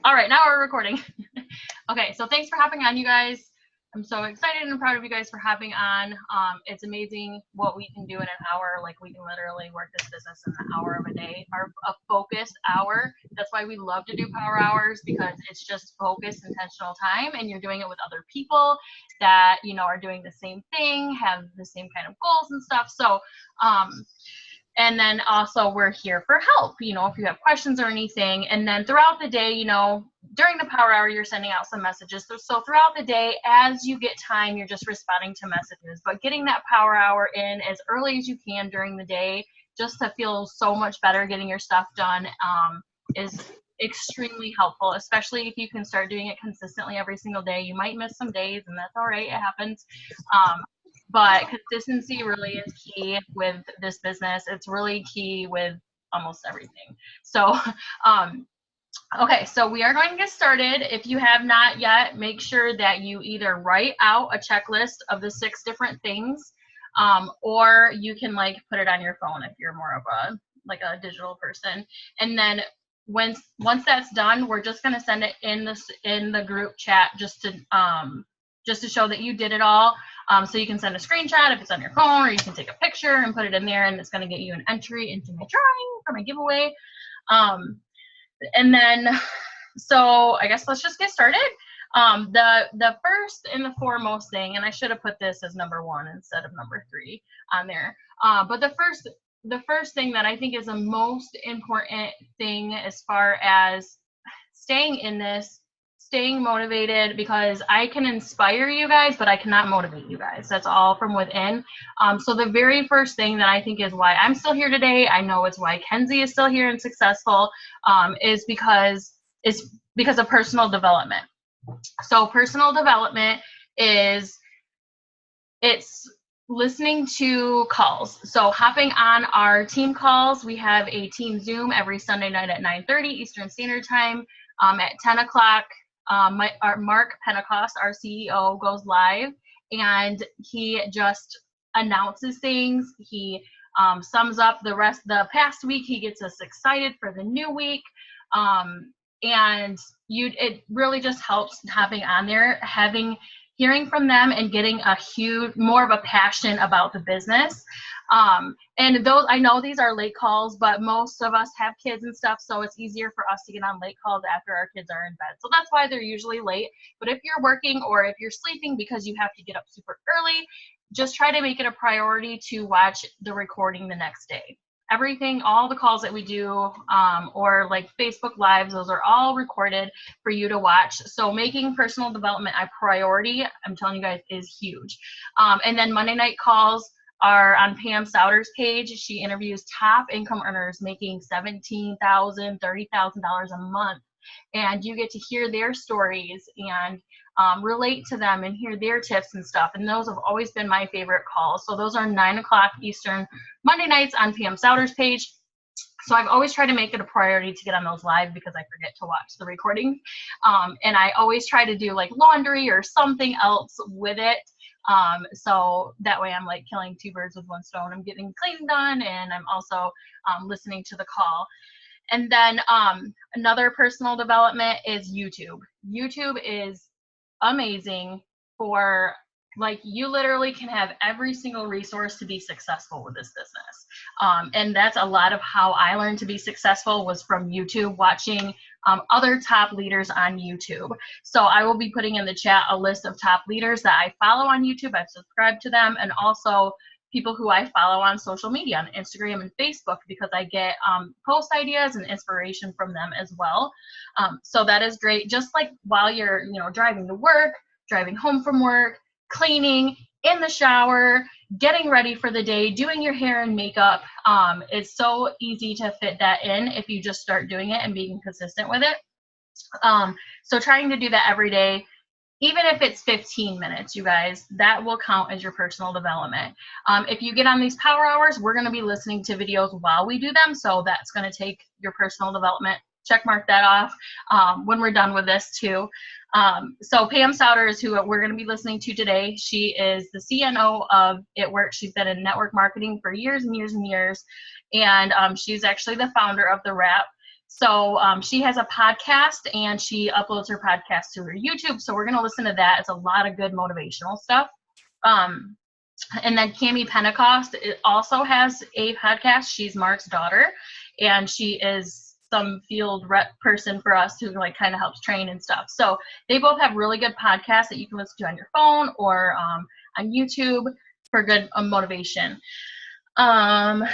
All right, now we're recording. Okay, so thanks for hopping on, you guys. I'm so excited and proud of you guys for hopping on. It's amazing what we can do in an hour. Like, we can literally work this business in an hour of a day, or a focused hour. That's why we love to do power hours, because it's just focused, intentional time, and you're doing it with other people that, you know, are doing the same thing, have the same kind of goals and stuff. So, and then also we're here for help, you know, if you have questions or anything. And then throughout the day, you know, during the power hour, you're sending out some messages. So throughout the day, as you get time, you're just responding to messages. But getting that power hour in as early as you can during the day, just to feel so much better getting your stuff done, is extremely helpful, especially if you can start doing it consistently every single day. You might miss some days, and that's all right. It happens. But consistency really is key with this business. It's really key with almost everything. So, okay, so we are going to get started. If you have not yet, make sure that you either write out a checklist of the 6 different things, or you can like put it on your phone if you're more of a digital person. And then once that's done, we're just going to send it in the group chat just to show that you did it all. So you can send a screenshot if it's on your phone, or you can take a picture and put it in there, and it's going to get you an entry into my drawing for my giveaway. And then, so I guess let's just get started. The first and the foremost thing, and I should have put this as number 1 instead of number 3 on there. But the first thing that I think is the most important thing as far as staying in this, staying motivated, because I can inspire you guys, but I cannot motivate you guys. That's all from within. So the very first thing that I think is why I'm still here today, I know it's why Kenzie is still here and successful, is because of personal development. So personal development it's listening to calls. So hopping on our team calls. We have a team Zoom every Sunday night at 9:30 Eastern Standard Time. At 10 o'clock, our Mark Pentecost, our CEO, goes live, and he just announces things. He sums up the past week. He gets us excited for the new week. And it really just helps hopping on there, hearing from them and getting more of a passion about the business. And those, I know these are late calls, but most of us have kids and stuff, so it's easier for us to get on late calls after our kids are in bed. So that's why they're usually late. But if you're working or if you're sleeping because you have to get up super early, just try to make it a priority to watch the recording the next day. Everything, all the calls that we do, or like Facebook Lives, those are all recorded for you to watch. So making personal development a priority, I'm telling you guys, is huge. And then Monday night calls are on Pam Souter's page. She interviews top income earners making $17,000, $30,000 a month. And you get to hear their stories and relate to them and hear their tips and stuff. And those have always been my favorite calls. So those are 9 o'clock Eastern Monday nights on Pam Souter's page. So I've always tried to make it a priority to get on those live because I forget to watch the recordings. And I always try to do like laundry or something else with it. So that way I'm like killing 2 birds with 1 stone. I'm getting cleaning done, and I'm also listening to the call. And then another personal development is YouTube. YouTube is amazing for, like, you literally can have every single resource to be successful with this business. And that's a lot of how I learned to be successful, was from YouTube, watching other top leaders on YouTube. So I will be putting in the chat a list of top leaders that I follow on YouTube. I've subscribed to them, and also people who I follow on social media, on Instagram and Facebook, because I get post ideas and inspiration from them as well. So that is great. Just like while you're, you know, driving to work, driving home from work, cleaning, in the shower, getting ready for the day, doing your hair and makeup. It's so easy to fit that in if you just start doing it and being consistent with it. So trying to do that every day, even if it's 15 minutes, you guys, that will count as your personal development. If you get on these power hours, we're going to be listening to videos while we do them. So that's going to take your personal development. Check mark that off when we're done with this too. So Pam Souter is who we're going to be listening to today. She is the CNO of It Works. She's been in network marketing for years and years and years. And she's actually the founder of The Wrap. So she has a podcast and she uploads her podcast to her YouTube. So we're going to listen to that. It's a lot of good motivational stuff. And then Cami Pentecost also has a podcast. She's Mark's daughter, and she is some field rep person for us who like kind of helps train and stuff. So they both have really good podcasts that you can listen to on your phone or on YouTube for good motivation. And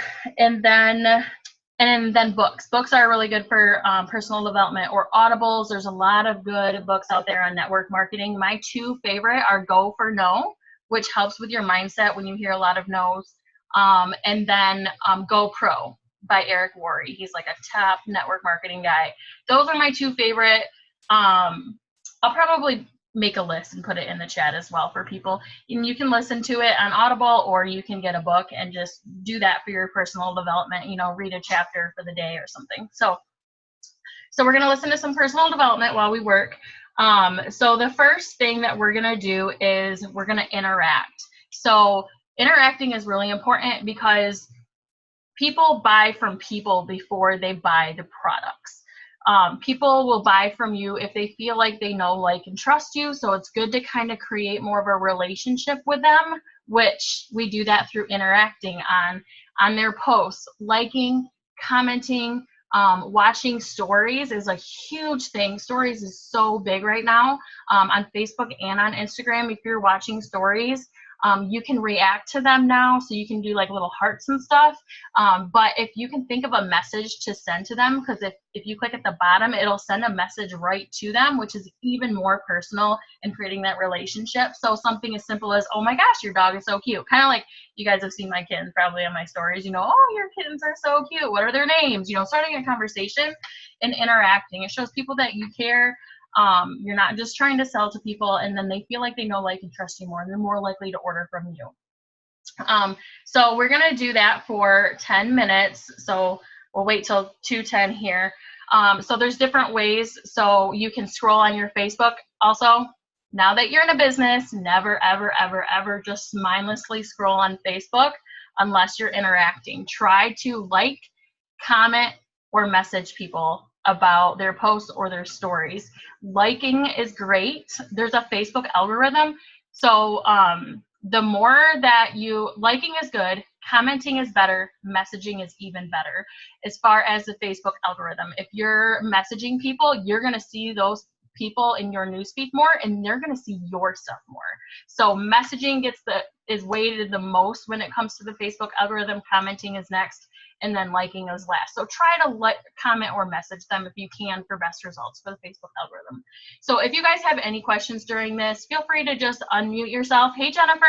then books. Books are really good for personal development or audibles. There's a lot of good books out there on network marketing. My two favorite are Go for No, which helps with your mindset when you hear a lot of no's. And then Go Pro by Eric Worre. He's like a top network marketing guy. Those are my two favorite. I'll probably make a list and put it in the chat as well for people. And you can listen to it on Audible, or you can get a book and just do that for your personal development, read a chapter for the day or something. So we're going to listen to some personal development while we work. So the first thing that we're going to do is we're going to interact. So interacting is really important because people buy from people before they buy the products. People will buy from you if they feel like they know, like, and trust you. So it's good to kind of create more of a relationship with them, which we do that through interacting on their posts, liking, commenting, watching stories is a huge thing. Stories is so big right now on Facebook and on Instagram. If you're watching stories, you can react to them now, so you can do like little hearts and stuff. But if you can think of a message to send to them, because if you click at the bottom, it'll send a message right to them, which is even more personal in creating that relationship. So something as simple as, oh my gosh, your dog is so cute. Kind of like you guys have seen my kittens probably on my stories, oh, your kittens are so cute. What are their names? Starting a conversation and interacting. It shows people that you care. You're not just trying to sell to people, and then they feel like they know, like, and trust you more, and they're more likely to order from you. So we're going to do that for 10 minutes. So we'll wait till 2:10 here. So there's different ways. So you can scroll on your Facebook. Also, now that you're in a business, never, ever, ever, ever just mindlessly scroll on Facebook unless you're interacting. Try to like, comment, or message people about their posts or their stories. Liking is great. There's a Facebook algorithm. So the more that liking is good, commenting is better, messaging is even better as far as the Facebook algorithm. If you're messaging people, you're going to see those people in your newsfeed more, and they're going to see your stuff more. So messaging is weighted the most when it comes to the Facebook algorithm. Commenting is next, and then liking is last. So try to comment or message them if you can for best results for the Facebook algorithm. So if you guys have any questions during this, feel free to just unmute yourself. Hey, Jennifer.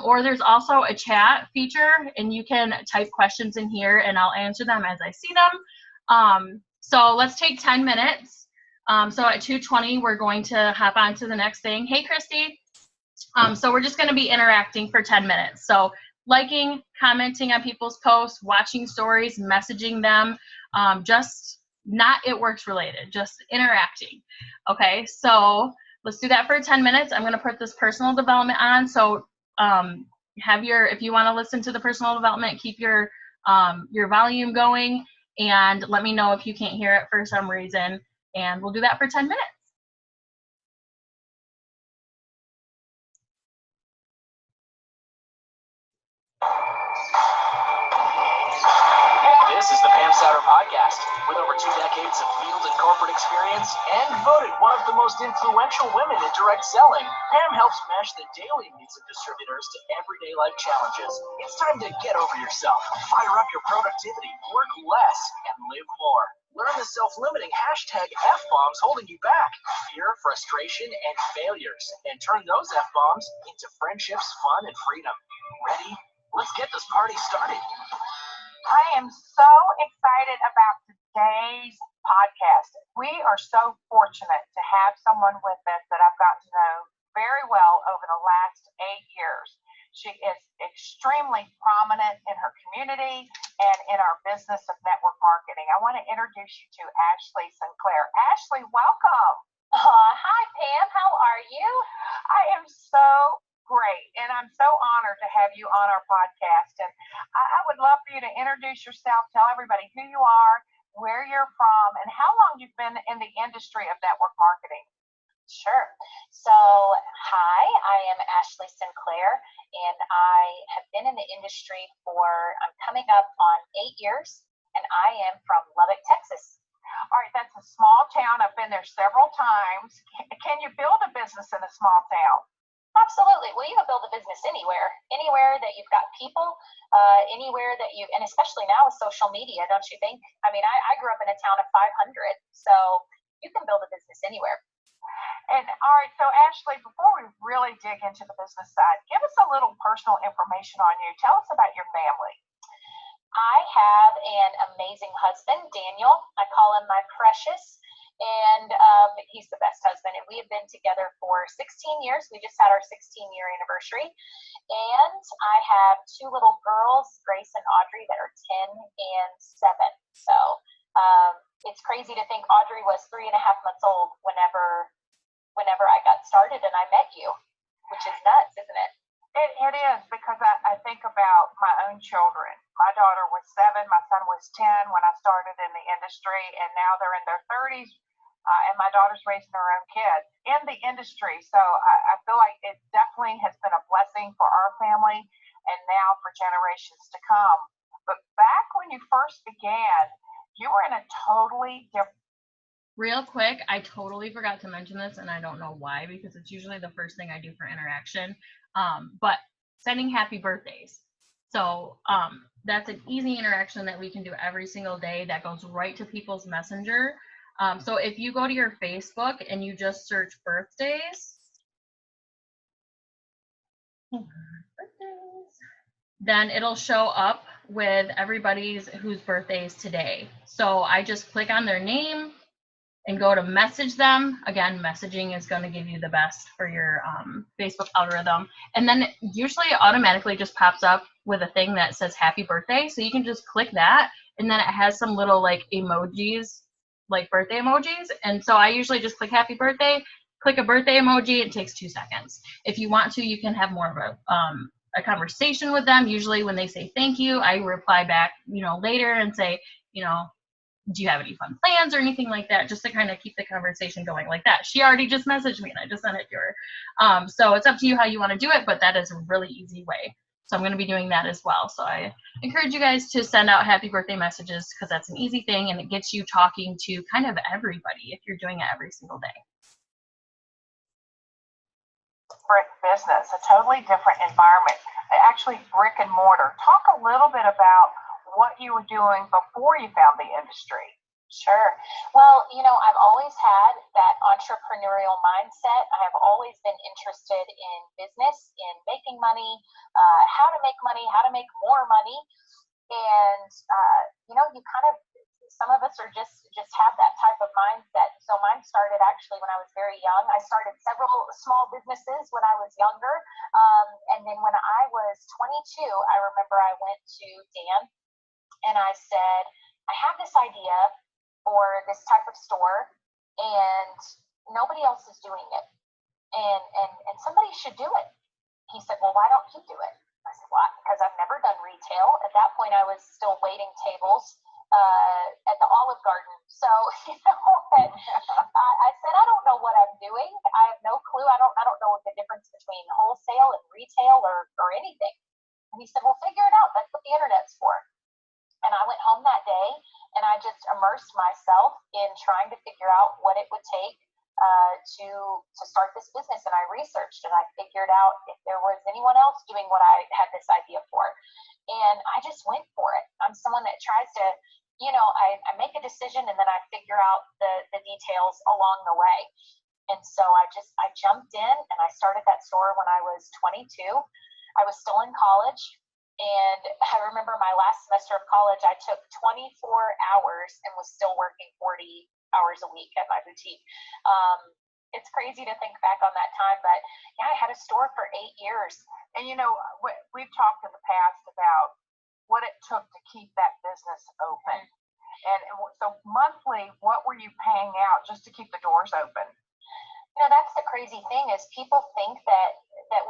Or there's also a chat feature, and you can type questions in here, and I'll answer them as I see them. So let's take 10 minutes. So at 2:20, we're going to hop on to the next thing. Hey, Christy. So we're just going to be interacting for 10 minutes. So liking, commenting on people's posts, watching stories, messaging them, just not It Works related, just interacting. Okay, so let's do that for 10 minutes. I'm going to put this personal development on. So if you want to listen to the personal development, keep your volume going, and let me know if you can't hear it for some reason. And we'll do that for 10 minutes. This is the Pam Sauter Podcast. With over 2 decades of field and corporate experience and voted one of the most influential women in direct selling, Pam helps mesh the daily needs of distributors to everyday life challenges. It's time to get over yourself, fire up your productivity, work less, and live more. Learn the self-limiting hashtag F-bombs holding you back, fear, frustration, and failures, and turn those F-bombs into friendships, fun, and freedom. Ready? Let's get this party started. I am so excited about today's podcast. We are so fortunate to have someone with us that I've got to know very well over the last 8 years. She is extremely prominent in her community and in our business of network marketing. I want to introduce you to Ashley Sinclair. Ashley, welcome. Hi, Pam. How are you? I am so great, and I'm so honored to have you on our podcast. And I would love for you to introduce yourself, tell everybody who you are, where you're from, and how long you've been in the industry of network marketing. Sure. So, hi, I am Ashley Sinclair, and I have been in the industry for, I'm coming up on 8 years, and I am from Lubbock, Texas. All right, that's a small town. I've been there several times. Can you build a business in a small town? Absolutely. Well, you can build a business anywhere that you've got people, anywhere that you, and especially now with social media, don't you think? I mean, I grew up in a town of 500, so you can build a business anywhere. And all right, so Ashley, before we really dig into the business side, give us a little personal information on you. Tell us about your family. I have an amazing husband, Daniel. I call him my precious, and he's the best husband. And we have been together for 16 years. We just had our 16-year anniversary. And I have 2 little girls, Grace and Audrey, that are 10 and 7. So it's crazy to think Audrey was 3.5 months old whenever I got started and I met you, which is nuts, isn't it? It is, because I think about my own children. My daughter was 7, my son was 10 when I started in the industry, and now they're in their 30s, and my daughter's raising her own kids in the industry. So I feel like it definitely has been a blessing for our family and now for generations to come. But back when you first began, you were in a totally different. Real quick, I totally forgot to mention this, and I don't know why, because it's usually the first thing I do for interaction. But sending happy birthdays. So that's an easy interaction that we can do every single day that goes right to people's messenger. So if you go to your Facebook and you just search birthdays, then it'll show up with everybody's whose birthday is today. So I just click on their name and go to message them. Again, messaging is going to give you the best for your Facebook algorithm. And then usually it automatically just pops up with a thing that says happy birthday. So you can just click that, and then it has some little like emojis, like birthday emojis. And so I usually just click happy birthday, click a birthday emoji. It takes 2 seconds. If you want to, you can have more of a conversation with them. Usually when they say thank you, I reply back, later and say, do you have any fun plans or anything like that, just to kind of keep the conversation going like that. She already just messaged me and I just sent it to her. So it's up to you how you want to do it, but that is a really easy way. So I'm going to be doing that as well. So I encourage you guys to send out happy birthday messages, because that's an easy thing and it gets you talking to kind of everybody if you're doing it every single day. Brick business, a totally different environment, actually brick and mortar. Talk a little bit about what you were doing before you found the industry. Sure. Well, I've always had that entrepreneurial mindset. I have always been interested in business, in making money, how to make money, how to make more money. And, you kind of, some of us are just have that type of mindset. So mine started actually when I was very young. I started several small businesses when I was younger. And then when I was 22, I remember I went to Dan and I said, I have this idea for this type of store and nobody else is doing it. And somebody should do it. He said, well, why don't you do it? I said, why? Because I've never done retail. At that point, I was still waiting tables at the Olive Garden. So, I said, I don't know what I'm doing. I have no clue. I don't know the difference between wholesale and retail or anything. And he said, well, figure it out. That's what the internet's for. And I went home that day and I just immersed myself in trying to figure out what it would take to start this business. And I researched and I figured out if there was anyone else doing what I had this idea for. And I just went for it. I'm someone that tries to, I make a decision and then I figure out the details along the way. And so I jumped in and I started that store when I was 22. I was still in college. And I remember my last semester of college, I took 24 hours and was still working 40 hours a week at my boutique. It's crazy to think back on that time, but yeah, I had a store for 8 years. And we've talked in the past about what it took to keep that business open. And so monthly, what were you paying out just to keep the doors open? That's the crazy thing is people think that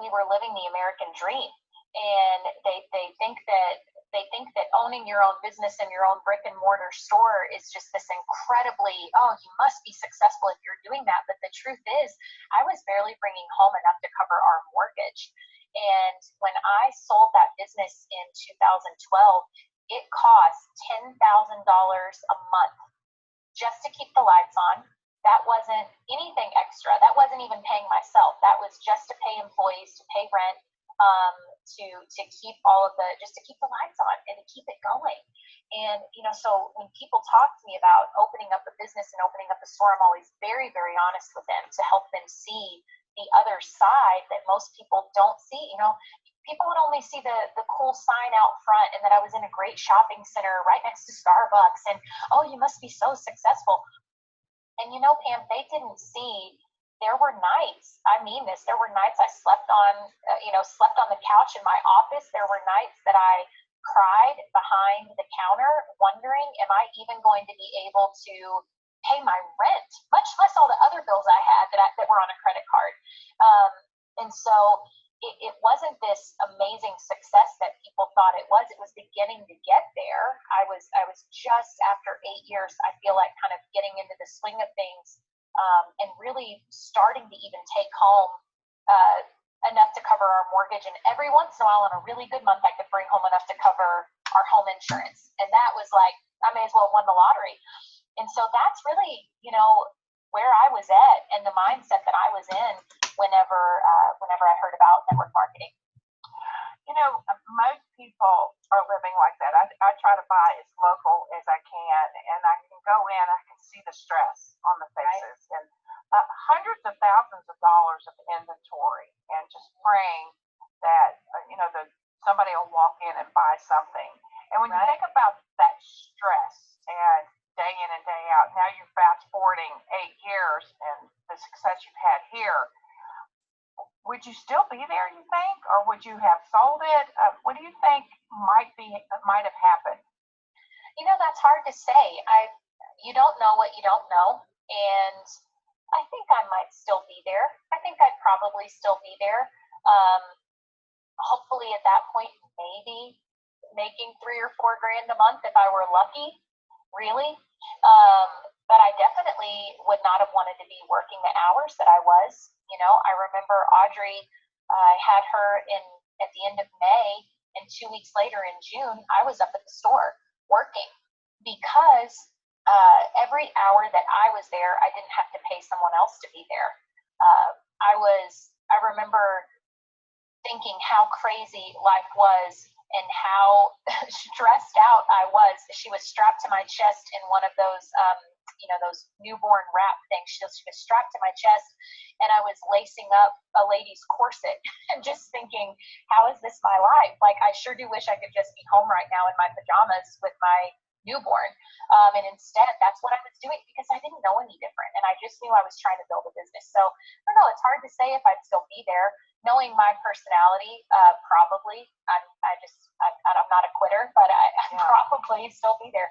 we were living the American dream. And they think that they think that owning your own business and your own brick and mortar store is just this incredibly, oh, you must be successful if you're doing that. But the truth is, I was barely bringing home enough to cover our mortgage. And when I sold that business in 2012, it cost $10,000 a month just to keep the lights on. That wasn't anything extra. That wasn't even paying myself. That was just to pay employees, to pay rent, to keep all of the, just to keep the lights on and to keep it going. And, so when people talk to me about opening up a business and opening up a store, I'm always very, very honest with them to help them see the other side that most people don't see. People would only see the cool sign out front and that I was in a great shopping center right next to Starbucks and, oh, you must be so successful. And Pam, they didn't see, there were nights, I mean this, there were nights I slept on the couch in my office. There were nights that I cried behind the counter wondering, am I even going to be able to pay my rent, much less all the other bills I had that were on a credit card. And so it wasn't this amazing success that people thought it was. It was beginning to get there. I was just after 8 years, I feel like kind of getting into the swing of things, and really starting to even take home enough to cover our mortgage. And every once in a while, on a really good month, I could bring home enough to cover our home insurance. And that was like, I may as well have won the lottery. And so that's really, where I was at and the mindset that I was in whenever I heard about network marketing. Most people are living like that. I try to buy as local as I can, and I can go in, I can see the stress on the faces, right? And hundreds of thousands of dollars of inventory, and just praying that, somebody will walk in and buy something. And when you think about that stress and day in and day out, now you're fast forwarding 8 years and the success you've had here, would you still be there, you think, or would you have sold it? What do you think might have happened? That's hard to say. You don't know what you don't know, and I think I might still be there. I think I'd probably still be there. Hopefully at that point, maybe making $3 or $4 grand a month if I were lucky, really. But I definitely would not have wanted to be working the hours that I was. I remember Audrey, I had her at the end of May, and 2 weeks later in June, I was up at the store working because every hour that I was there, I didn't have to pay someone else to be there. I remember thinking how crazy life was and how stressed out I was. She was strapped to my chest in one of those, those newborn wrap things. She was strapped to my chest, and I was lacing up a lady's corset and just thinking, how is this my life? Like, I sure do wish I could just be home right now in my pajamas with my newborn. And instead, that's what I was doing because I didn't know any different. And I just knew I was trying to build a business. So I don't know, it's hard to say if I'd still be there. Knowing my personality, probably. I'm not a quitter, but I'd probably still be there.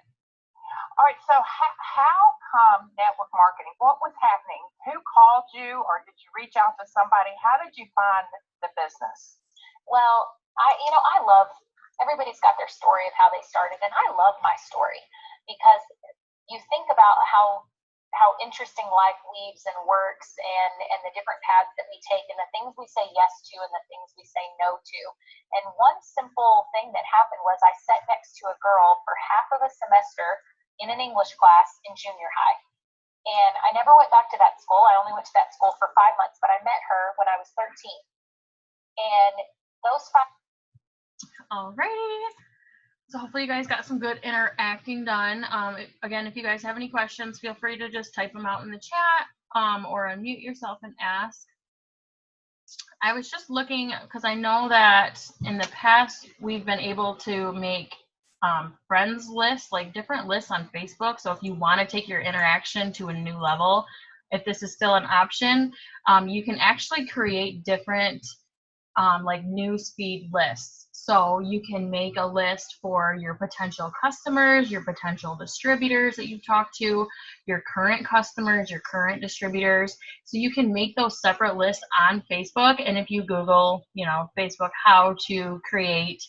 All right, so how come network marketing? What was happening? Who called you, or did you reach out to somebody? How did you find the business? Well, I love, everybody's got their story of how they started, and I love my story because you think about how interesting life weaves and works, and the different paths that we take, and the things we say yes to and the things we say no to. And one simple thing that happened was I sat next to a girl for half of a semester in an English class in junior high. And I never went back to that school. I only went to that school for 5 months, but I met her when I was 13. And those 5. Alrighty. So hopefully you guys got some good interacting done. Again, if you guys have any questions, feel free to just type them out in the chat, or unmute yourself and ask. I was just looking because I know that in the past we've been able to make friends lists, like different lists on Facebook. So if you want to take your interaction to a new level, if this is still an option, you can actually create different like newsfeed lists. So you can make a list for your potential customers, your potential distributors that you've talked to, your current customers, your current distributors. So you can make those separate lists on Facebook. And if you Google, Facebook, how to create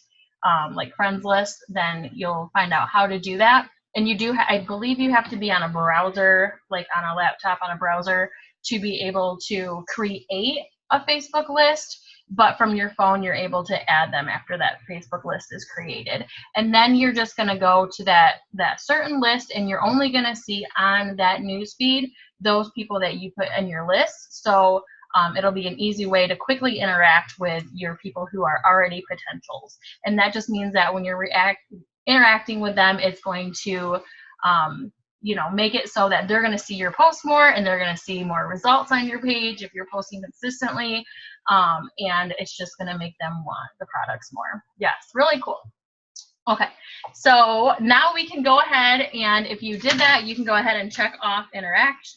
like friends list, then you'll find out how to do that. And you do, I believe you have to be on a browser, like on a laptop on a browser, to be able to create a Facebook list. But from your phone, you're able to add them after that Facebook list is created. And then you're just going to go to that certain list, and you're only going to see on that news feed those people that you put in your list. So it'll be an easy way to quickly interact with your people who are already potentials. And that just means that when you're interacting with them, it's going to make it so that they're going to see your post more, and they're going to see more results on your page if you're posting consistently. And it's just going to make them want the products more. Yes, really cool. Okay, so now we can go ahead, and if you did that, you can go ahead and check off interact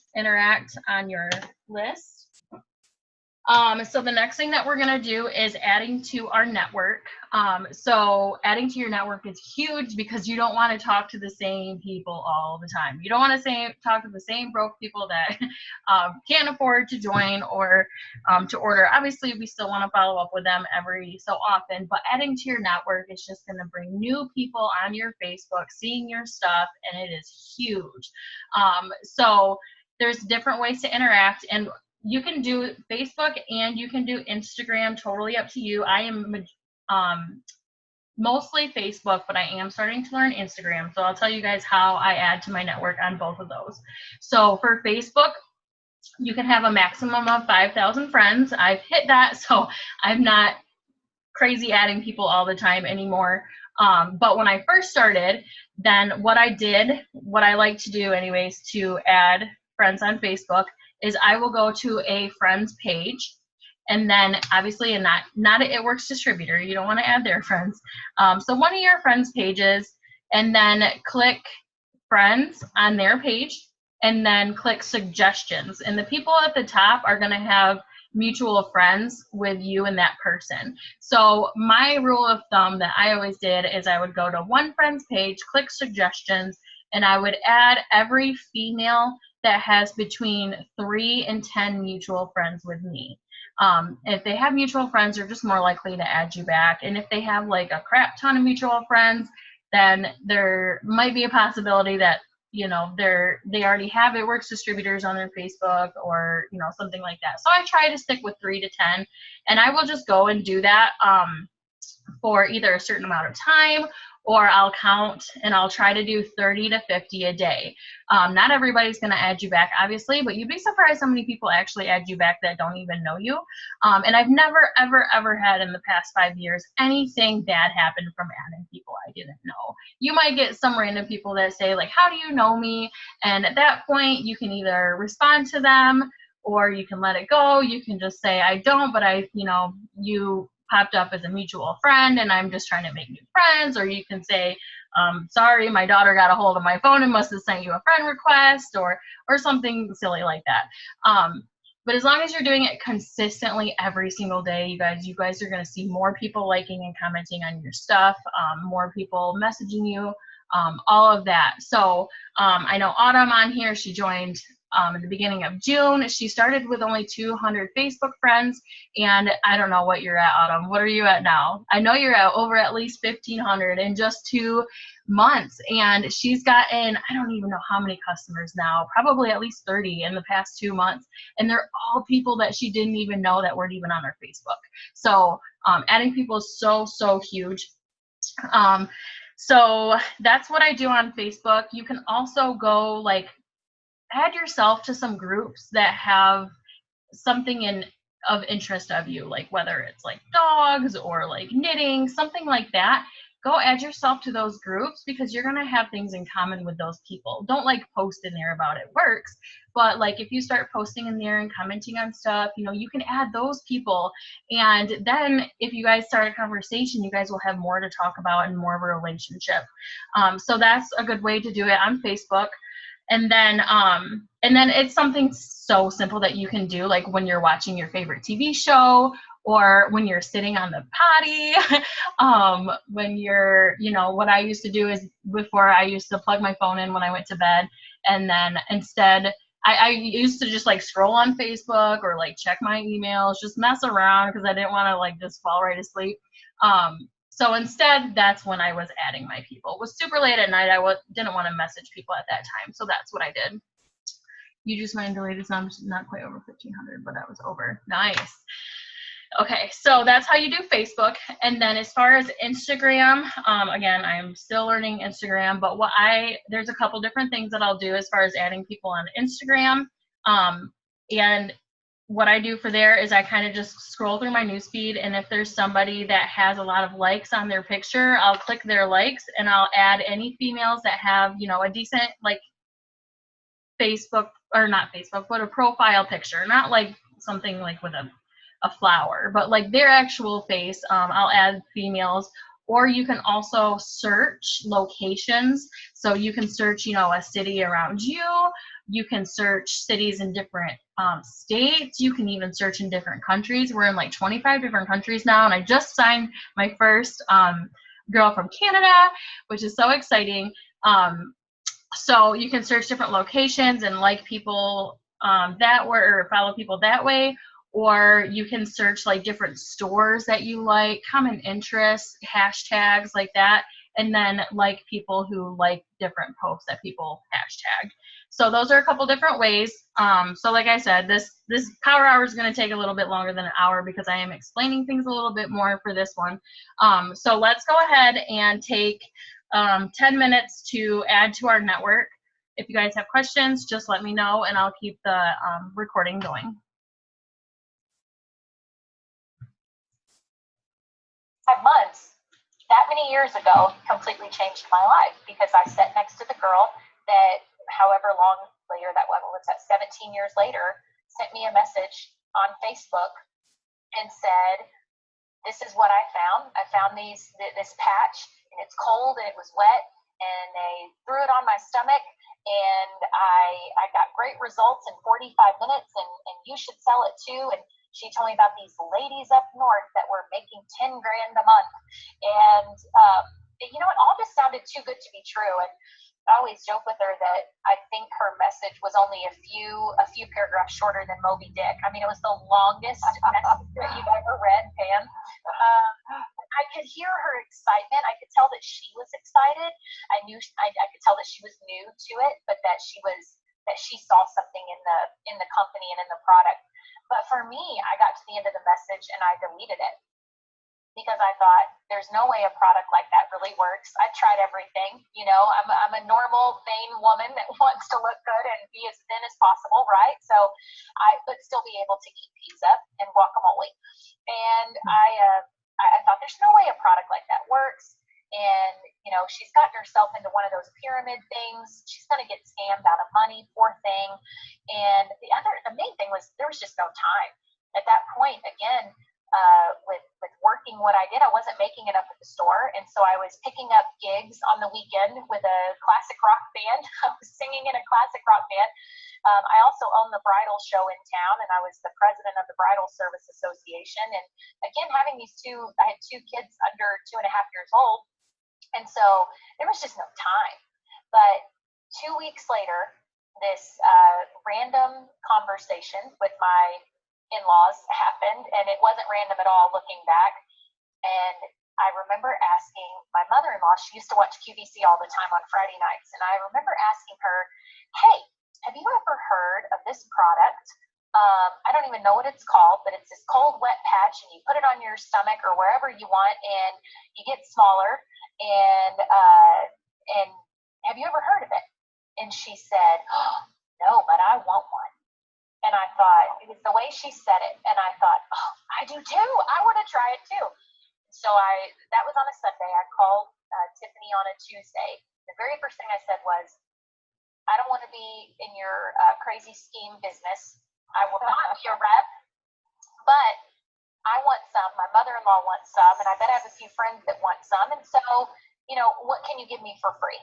on your list. So the next thing that we're going to do is adding to our network. So adding to your network is huge, because you don't want to talk to the same people all the time. You don't want to talk to the same broke people that can't afford to join or to order. Obviously, we still want to follow up with them every so often, but adding to your network is just going to bring new people on your Facebook, seeing your stuff, and it is huge. So there's different ways to interact, and you can do Facebook and you can do Instagram, totally up to you. I am mostly Facebook, but I am starting to learn Instagram. So I'll tell you guys how I add to my network on both of those. So for Facebook, you can have a maximum of 5,000 friends. I've hit that, so I'm not crazy adding people all the time anymore. But when I first started, then what I like to do anyways to add friends on Facebook is I will go to a friends page, and then obviously not a It Works distributor. You don't want to add their friends. So one of your friends pages, and then click friends on their page, and then click suggestions. And the people at the top are going to have mutual friends with you and that person. So my rule of thumb that I always did is I would go to one friend's page, click suggestions, and I would add every female that has between 3 and 10 mutual friends with me. If they have mutual friends, they're just more likely to add you back. And if they have like a crap ton of mutual friends, then there might be a possibility that they already have It Works distributors on their Facebook, or something like that. So I try to stick with 3 to 10, and I will just go and do that for either a certain amount of time, or I'll count and I'll try to do 30 to 50 a day. Not everybody's going to add you back, obviously, but you'd be surprised how many people actually add you back that don't even know you. And I've never, ever, ever had in the past 5 years anything bad happen from adding people I didn't know. You might get some random people that say, like, how do you know me? And at that point, you can either respond to them, or you can let it go. You can just say, I don't, but you popped up as a mutual friend and I'm just trying to make new friends. Or you can say, sorry, my daughter got a hold of my phone and must have sent you a friend request, or something silly like that. But as long as you're doing it consistently every single day, you guys are going to see more people liking and commenting on your stuff, more people messaging you, all of that. So I know Autumn on here, she joined at the beginning of June. She started with only 200 Facebook friends, and I don't know what you're at, Autumn. What are you at now? I know you're at over at least 1,500 in just 2 months, and she's gotten, I don't even know how many customers now, probably at least 30 in the past 2 months, and they're all people that she didn't even know that weren't even on her Facebook. So adding people is so huge. So that's what I do on Facebook. You can also go add yourself to some groups that have something of interest of you, like whether it's like dogs or like knitting, something like that. Go add yourself to those groups, because you're going to have things in common with those people. Don't post in there about It Works, but if you start posting in there and commenting on stuff, you can add those people, and then if you guys start a conversation, you guys will have more to talk about and more of a relationship. So that's a good way to do it on Facebook. And then it's something so simple that you can do, like when you're watching your favorite TV show, or when you're sitting on the potty, when you're, what I used to do is, before, I used to plug my phone in when I went to bed, and then instead I used to just scroll on Facebook, or check my emails, just mess around, because I didn't want to just fall right asleep. So instead, that's when I was adding my people. It was super late at night. I didn't want to message people at that time. So that's what I did. You just might delete this. I'm not quite over 1,500, but I was over. Nice. Okay, so that's how you do Facebook. And then as far as Instagram, again, I'm still learning Instagram, but there's a couple different things that I'll do as far as adding people on Instagram. And what I do for there is I kind of just scroll through my newsfeed, and if there's somebody that has a lot of likes on their picture, I'll click their likes, and I'll add any females that have, a decent, like, Facebook, or not Facebook, but a profile picture, not like something like with a flower, but like their actual face. I'll add females. Or you can also search locations. So you can search, a city around you. You can search cities in different states. You can even search in different countries. We're in like 25 different countries now, and I just signed my first girl from Canada, which is so exciting. So you can search different locations and like people that way, or follow people that way. Or you can search like different stores that you like, common interests, hashtags like that, and then like people who like different posts that people hashtag. So those are a couple different ways. So like I said, this power hour is going to take a little bit longer than an hour because I am explaining things a little bit more for this one. So let's go ahead and take 10 minutes to add to our network. If you guys have questions, just let me know and I'll keep the recording going. 5 months, that many years ago, completely changed my life because I sat next to the girl that, however long later that was, 17 years later, sent me a message on Facebook and said, "This is what I found. I found this patch, and it's cold and it was wet, and they threw it on my stomach, and I got great results in 45 minutes, and you should sell it too." And she told me about these ladies up north that were making 10 grand a month. And it all just sounded too good to be true. And I always joke with her that I think her message was only a few paragraphs shorter than Moby Dick. I mean, it was the longest message that you've ever read, Pam. I could hear her excitement. I could tell that she was excited. I could tell that she was new to it, but that she saw something in the company and in the product. But for me, I got to the end of the message and I deleted it because I thought there's no way a product like that really works. I tried everything. I'm a normal, vain woman that wants to look good and be as thin as possible, right? So but still be able to eat pizza and guacamole. And I thought there's no way a product like that works. And, she's gotten herself into one of those pyramid things. She's going to get scammed out of money, poor thing. And the main thing was there was just no time. At that point, again, with working what I did, I wasn't making enough at the store. And so I was picking up gigs on the weekend with a classic rock band. I was singing in a classic rock band. I also owned the bridal show in town, and I was the president of the Bridal Service Association. And again, I had 2 kids under 2.5 years old. And so there was just no time. But 2 weeks later, this random conversation with my in-laws happened, and it wasn't random at all looking back. And I remember asking my mother-in-law, she used to watch QVC all the time on Friday nights, and I remember asking her, "Hey, have you ever heard of this product? I don't even know what it's called, but it's this cold, wet patch, and you put it on your stomach or wherever you want, and you get smaller. And have you ever heard of it?" And she said, "Oh, no, but I want one." And I thought, it was the way she said it, and I thought, "Oh, I do too. I want to try it too." So that was on a Sunday. I called Tiffany on a Tuesday. The very first thing I said was, "I don't want to be in your crazy scheme business. I will not be a rep, but I want some. My mother-in-law wants some, and I bet I have a few friends that want some. And so, what can you give me for free?"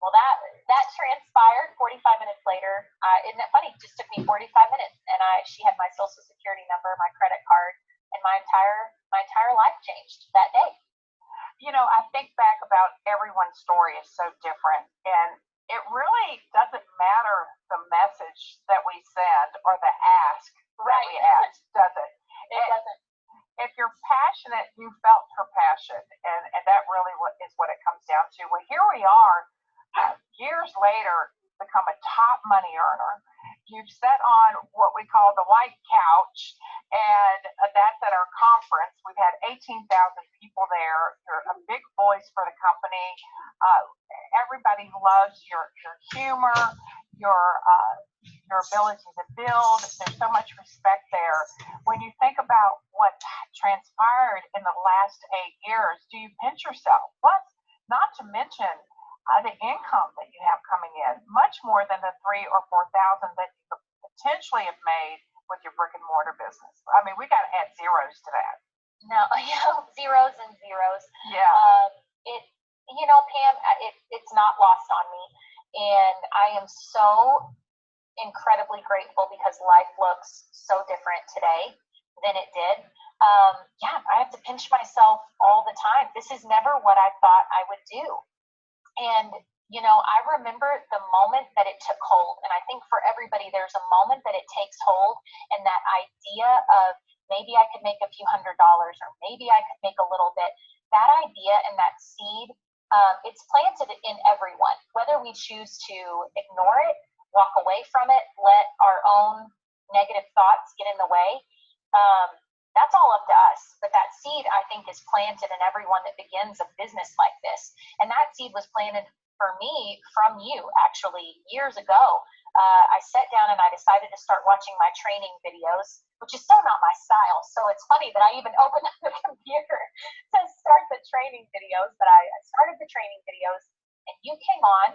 Well, that transpired 45 minutes later. Isn't that funny? It just took me 45 minutes, and she had my social security number, my credit card, and my entire life changed that day. I think back about everyone's story is so different, and it really doesn't matter the message that we send or the ask that we ask, does it? It doesn't. If you're passionate, you felt her passion, and is what it comes down to. Well, here we are, years later, become a top money earner. You've sat on what we call the white couch, and that's at our conference. We've had 18,000 people there. You're a big voice for the company. Everybody loves your humor, your ability to build. There's so much respect there. When you think about what transpired in the last 8 years, do you pinch yourself? What? Not to mention the income that you have coming in, much more than the 3,000 or 4,000 that you could potentially have made with your brick and mortar business. I mean, we got to add zeros to that. No, zeros and zeros. Yeah. Pam, it's not lost on me, and I am so incredibly grateful because life looks so different today than it did. I have to pinch myself all the time. This is never what I thought I would do. And, I remember the moment that it took hold. And I think for everybody, there's a moment that it takes hold, and that idea of maybe I could make a few $100s, or maybe I could make a little bit. That idea and that seed, it's planted in everyone, whether we choose to ignore it, walk away from it, let our own negative thoughts get in the way. That's all up to us. But that seed, I think, is planted in everyone that begins a business like this. And that seed was planted for me from you, actually, years ago. I sat down and I decided to start watching my training videos, which is so not my style. So it's funny that I even opened up the computer to start the training videos. But I started the training videos, and you came on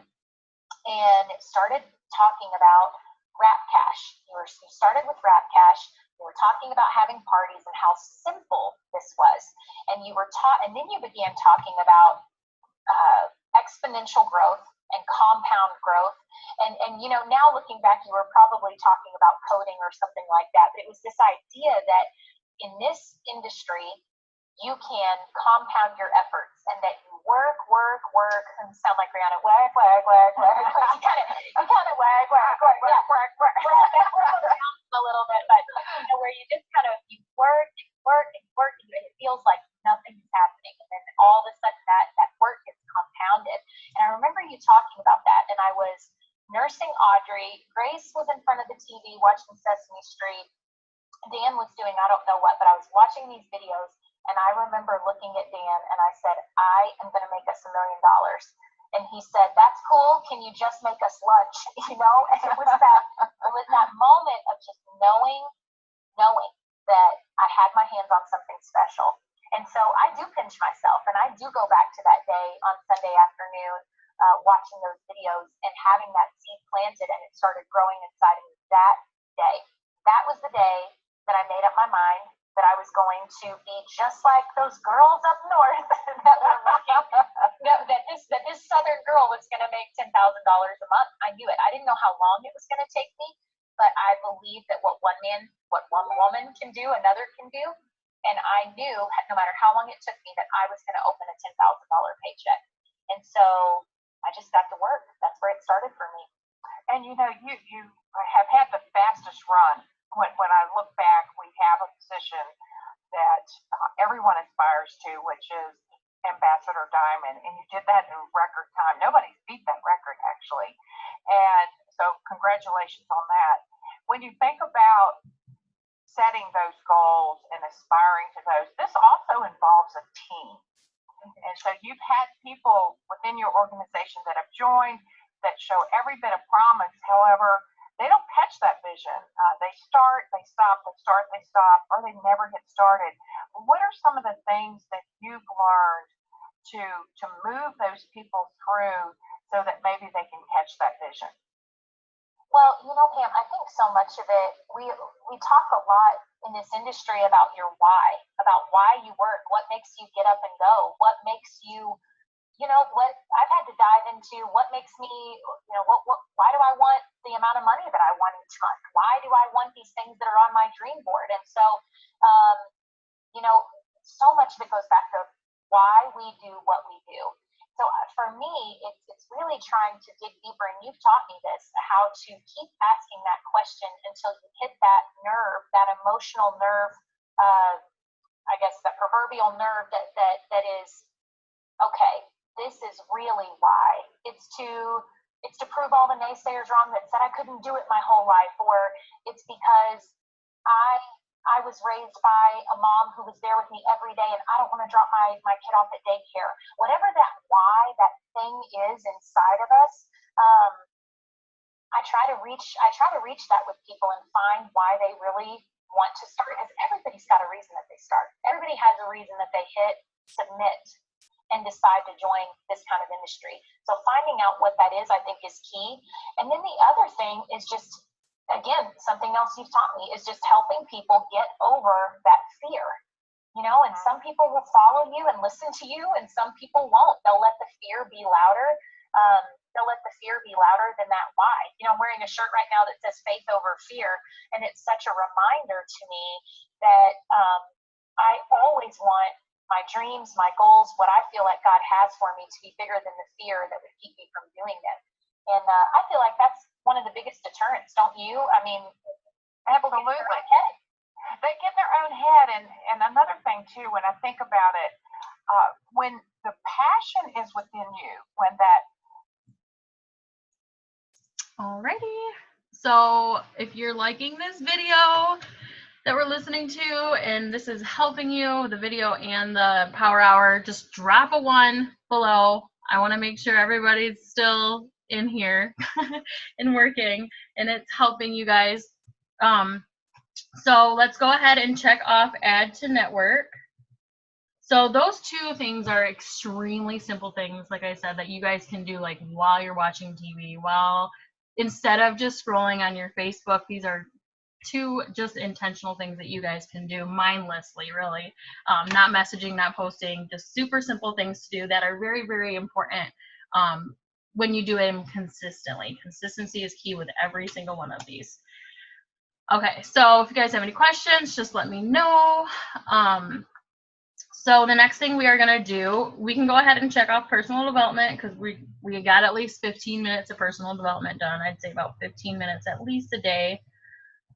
and started talking about Rap Cash. You started with Rap Cash. You were talking about having parties and how simple this was. And and then you began talking about exponential growth and compound growth. And now looking back, you were probably talking about coding or something like that. But it was this idea that in this industry, you can compound your efforts, and that you work, and sound like Rihanna, wag. You kind of wag. A little bit, but where you just kind of you work, and it feels like nothing's happening, and then all of a sudden that work gets compounded. And I remember you talking about that, and I was nursing Audrey. Grace was in front of the TV watching Sesame Street. Dan was doing I don't know what, but I was watching these videos, and I remember looking at Dan, and I said, I am going to make us $1 million. And he said, that's cool. Can you just make us lunch? And it was that moment of just knowing that I had my hands on something special. And so I do pinch myself, and I do go back to that day on Sunday afternoon, watching those videos and having that seed planted, and it started growing inside of me that day. That was the day that I made up my mind that I was going to be just like those girls up north that were making, that this Southern girl was going to make $10,000 a month. I knew it. I didn't know how long it was going to take me, but I believed that what one woman can do, another can do. And I knew no matter how long it took me that I was going to open a $10,000 paycheck. And so I just got to work. That's where it started for me. And you have had the fastest run. When I look back, we have a position that everyone aspires to, which is Ambassador Diamond, and you did that in record time. Nobody's beat that record, actually. And so congratulations on that. When you think about setting those goals and aspiring to those, this also involves a team. And so you've had people within your organization that have joined that show every bit of promise. However, they don't catch that vision. They start, they stop, or they never get started. What are some of the things that you've learned to move those people through so that maybe they can catch that vision? Well, Pam, I think so much of it, we talk a lot in this industry about your why, about why you work, what makes you get up and go, what makes you, what I've had to dive into, what makes me, why do I want the amount of money that I want each month? Why do I want these things that are on my dream board? And so, so much of it goes back to why we do what we do. So for me, it's really trying to dig deeper, and you've taught me this, how to keep asking that question until you hit that nerve, that emotional nerve, I guess that proverbial nerve that is, okay, this is really why. It's to prove all the naysayers wrong that said I couldn't do it my whole life, or it's because I was raised by a mom who was there with me every day and I don't want to drop my kid off at daycare. Whatever that why, that thing is inside of us, I try to reach that with people and find why they really want to start, because everybody's got a reason that they start. Everybody has a reason that they hit submit and decide to join this kind of industry. So finding out what that is, I think, is key. And then the other thing is just, again, something else you've taught me is just helping people get over that fear. You know, and some people will follow you and listen to you, and some people won't. They'll let the fear be louder. They'll let the fear be louder than that why. You know, I'm wearing a shirt right now that says faith over fear, and it's such a reminder to me that I always want my dreams, my goals, what I feel like God has for me to be bigger than the fear that would keep me from doing them. And I feel like that's one of the biggest deterrents, don't you? I mean, absolutely. They get in their own head. And another thing, too, when I think about it, when the passion is within you, when that. Alrighty. So if you're liking this video that we're listening to and this is helping you, the video and the Power Hour, just drop a 1 below. I want to make sure everybody's still in here and working and it's helping you guys. So let's go ahead and check off add to network. So those 2 things are extremely simple things, like I said, that you guys can do like while you're watching TV, instead of just scrolling on your Facebook. These are 2 just intentional things that you guys can do mindlessly, really. Not messaging, not posting, just super simple things to do that are very, very important when you do them consistently. Consistency is key with every single one of these. Okay, so if you guys have any questions, just let me know. So the next thing we are going to do, we can go ahead and check off personal development, because we got at least 15 minutes of personal development done. I'd say about 15 minutes at least a day.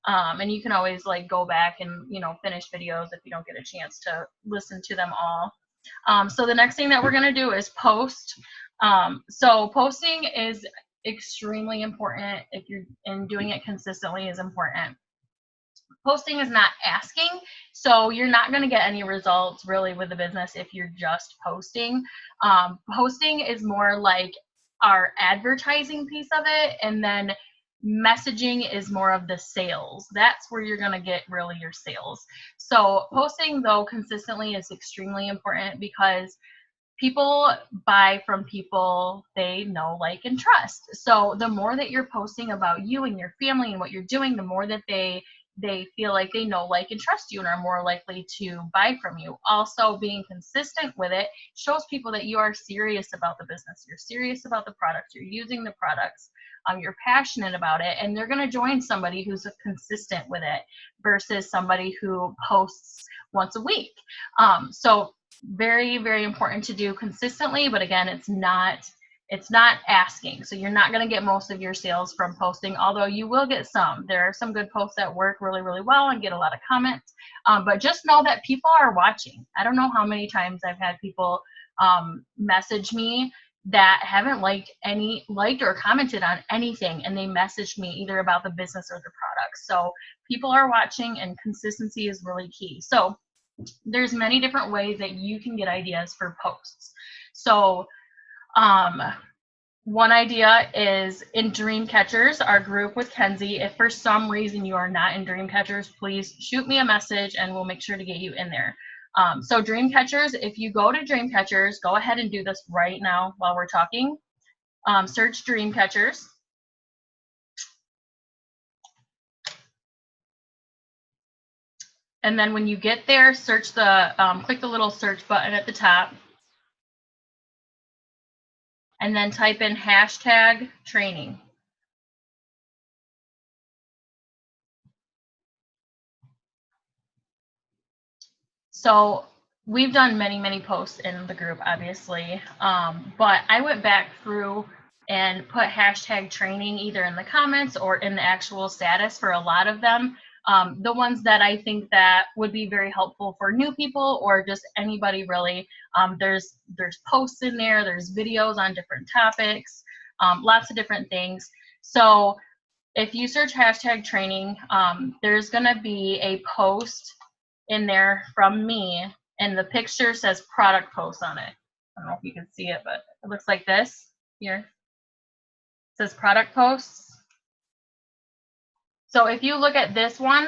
And you can always like go back and, you know, finish videos if you don't get a chance to listen to them all. So the next thing that we're going to do is post. So posting is extremely important and doing it consistently is important. Posting is not asking, so you're not going to get any results really with the business if you're just posting. Posting is more like our advertising piece of it, and then messaging is more of the sales. That's where you're going to get really your sales. So posting, though, consistently is extremely important, because people buy from people they know, like, and trust. So the more that you're posting about you and your family and what you're doing, the more that they feel like they know, like, and trust you and are more likely to buy from you. Also, being consistent with it shows people that you are serious about the business. You're serious about the products. You're using the products. You're passionate about it, and they're going to join somebody who's consistent with it versus somebody who posts once a week. So very, very important to do consistently, but again, it's not asking. So you're not going to get most of your sales from posting, although you will get some. There are some good posts that work really, really well and get a lot of comments. But just know that people are watching. I don't know how many times I've had people message me that haven't liked or commented on anything, and they messaged me either about the business or the product. So people are watching, and consistency is really key. So there's many different ways that you can get ideas for posts. So one idea is in Dreamcatchers, our group with Kenzie. If for some reason you are not in Dreamcatchers, please shoot me a message and we'll make sure to get you in there. So Dreamcatchers, if you go to Dreamcatchers, go ahead and do this right now while we're talking. Search Dreamcatchers. And then when you get there, search click the little search button at the top. And then type in #training. So we've done many, many posts in the group, obviously, but I went back through and put #training either in the comments or in the actual status for a lot of them. The ones that I think that would be very helpful for new people or just anybody really. There's posts in there, there's videos on different topics, lots of different things. So if you search hashtag training, there's gonna be a post in there from me, and the picture says product post on it. I don't know if you can see it, but it looks like this here. It says product posts. So if you look at this one,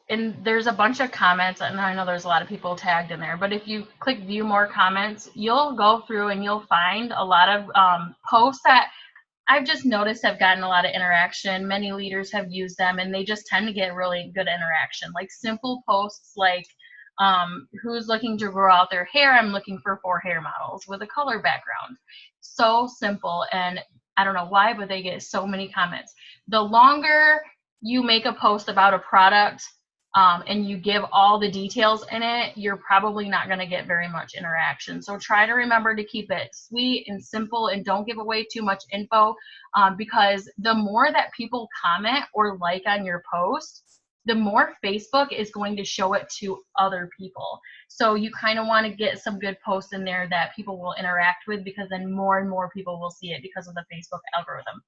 and there's a bunch of comments, and I know there's a lot of people tagged in there, but if you click view more comments, you'll go through and you'll find a lot of posts that I've just noticed have gotten a lot of interaction. Many leaders have used them, and they just tend to get really good interaction. Like simple posts like, who's looking to grow out their hair? I'm looking for 4 hair models with a color background. So simple, and I don't know why, but they get so many comments. The longer you make a post about a product and you give all the details in it, you're probably not going to get very much interaction. So try to remember to keep it sweet and simple, and don't give away too much info, because the more that people comment or like on your post, the more Facebook is going to show it to other people. So you kind of want to get some good posts in there that people will interact with, because then more and more people will see it because of the Facebook algorithm.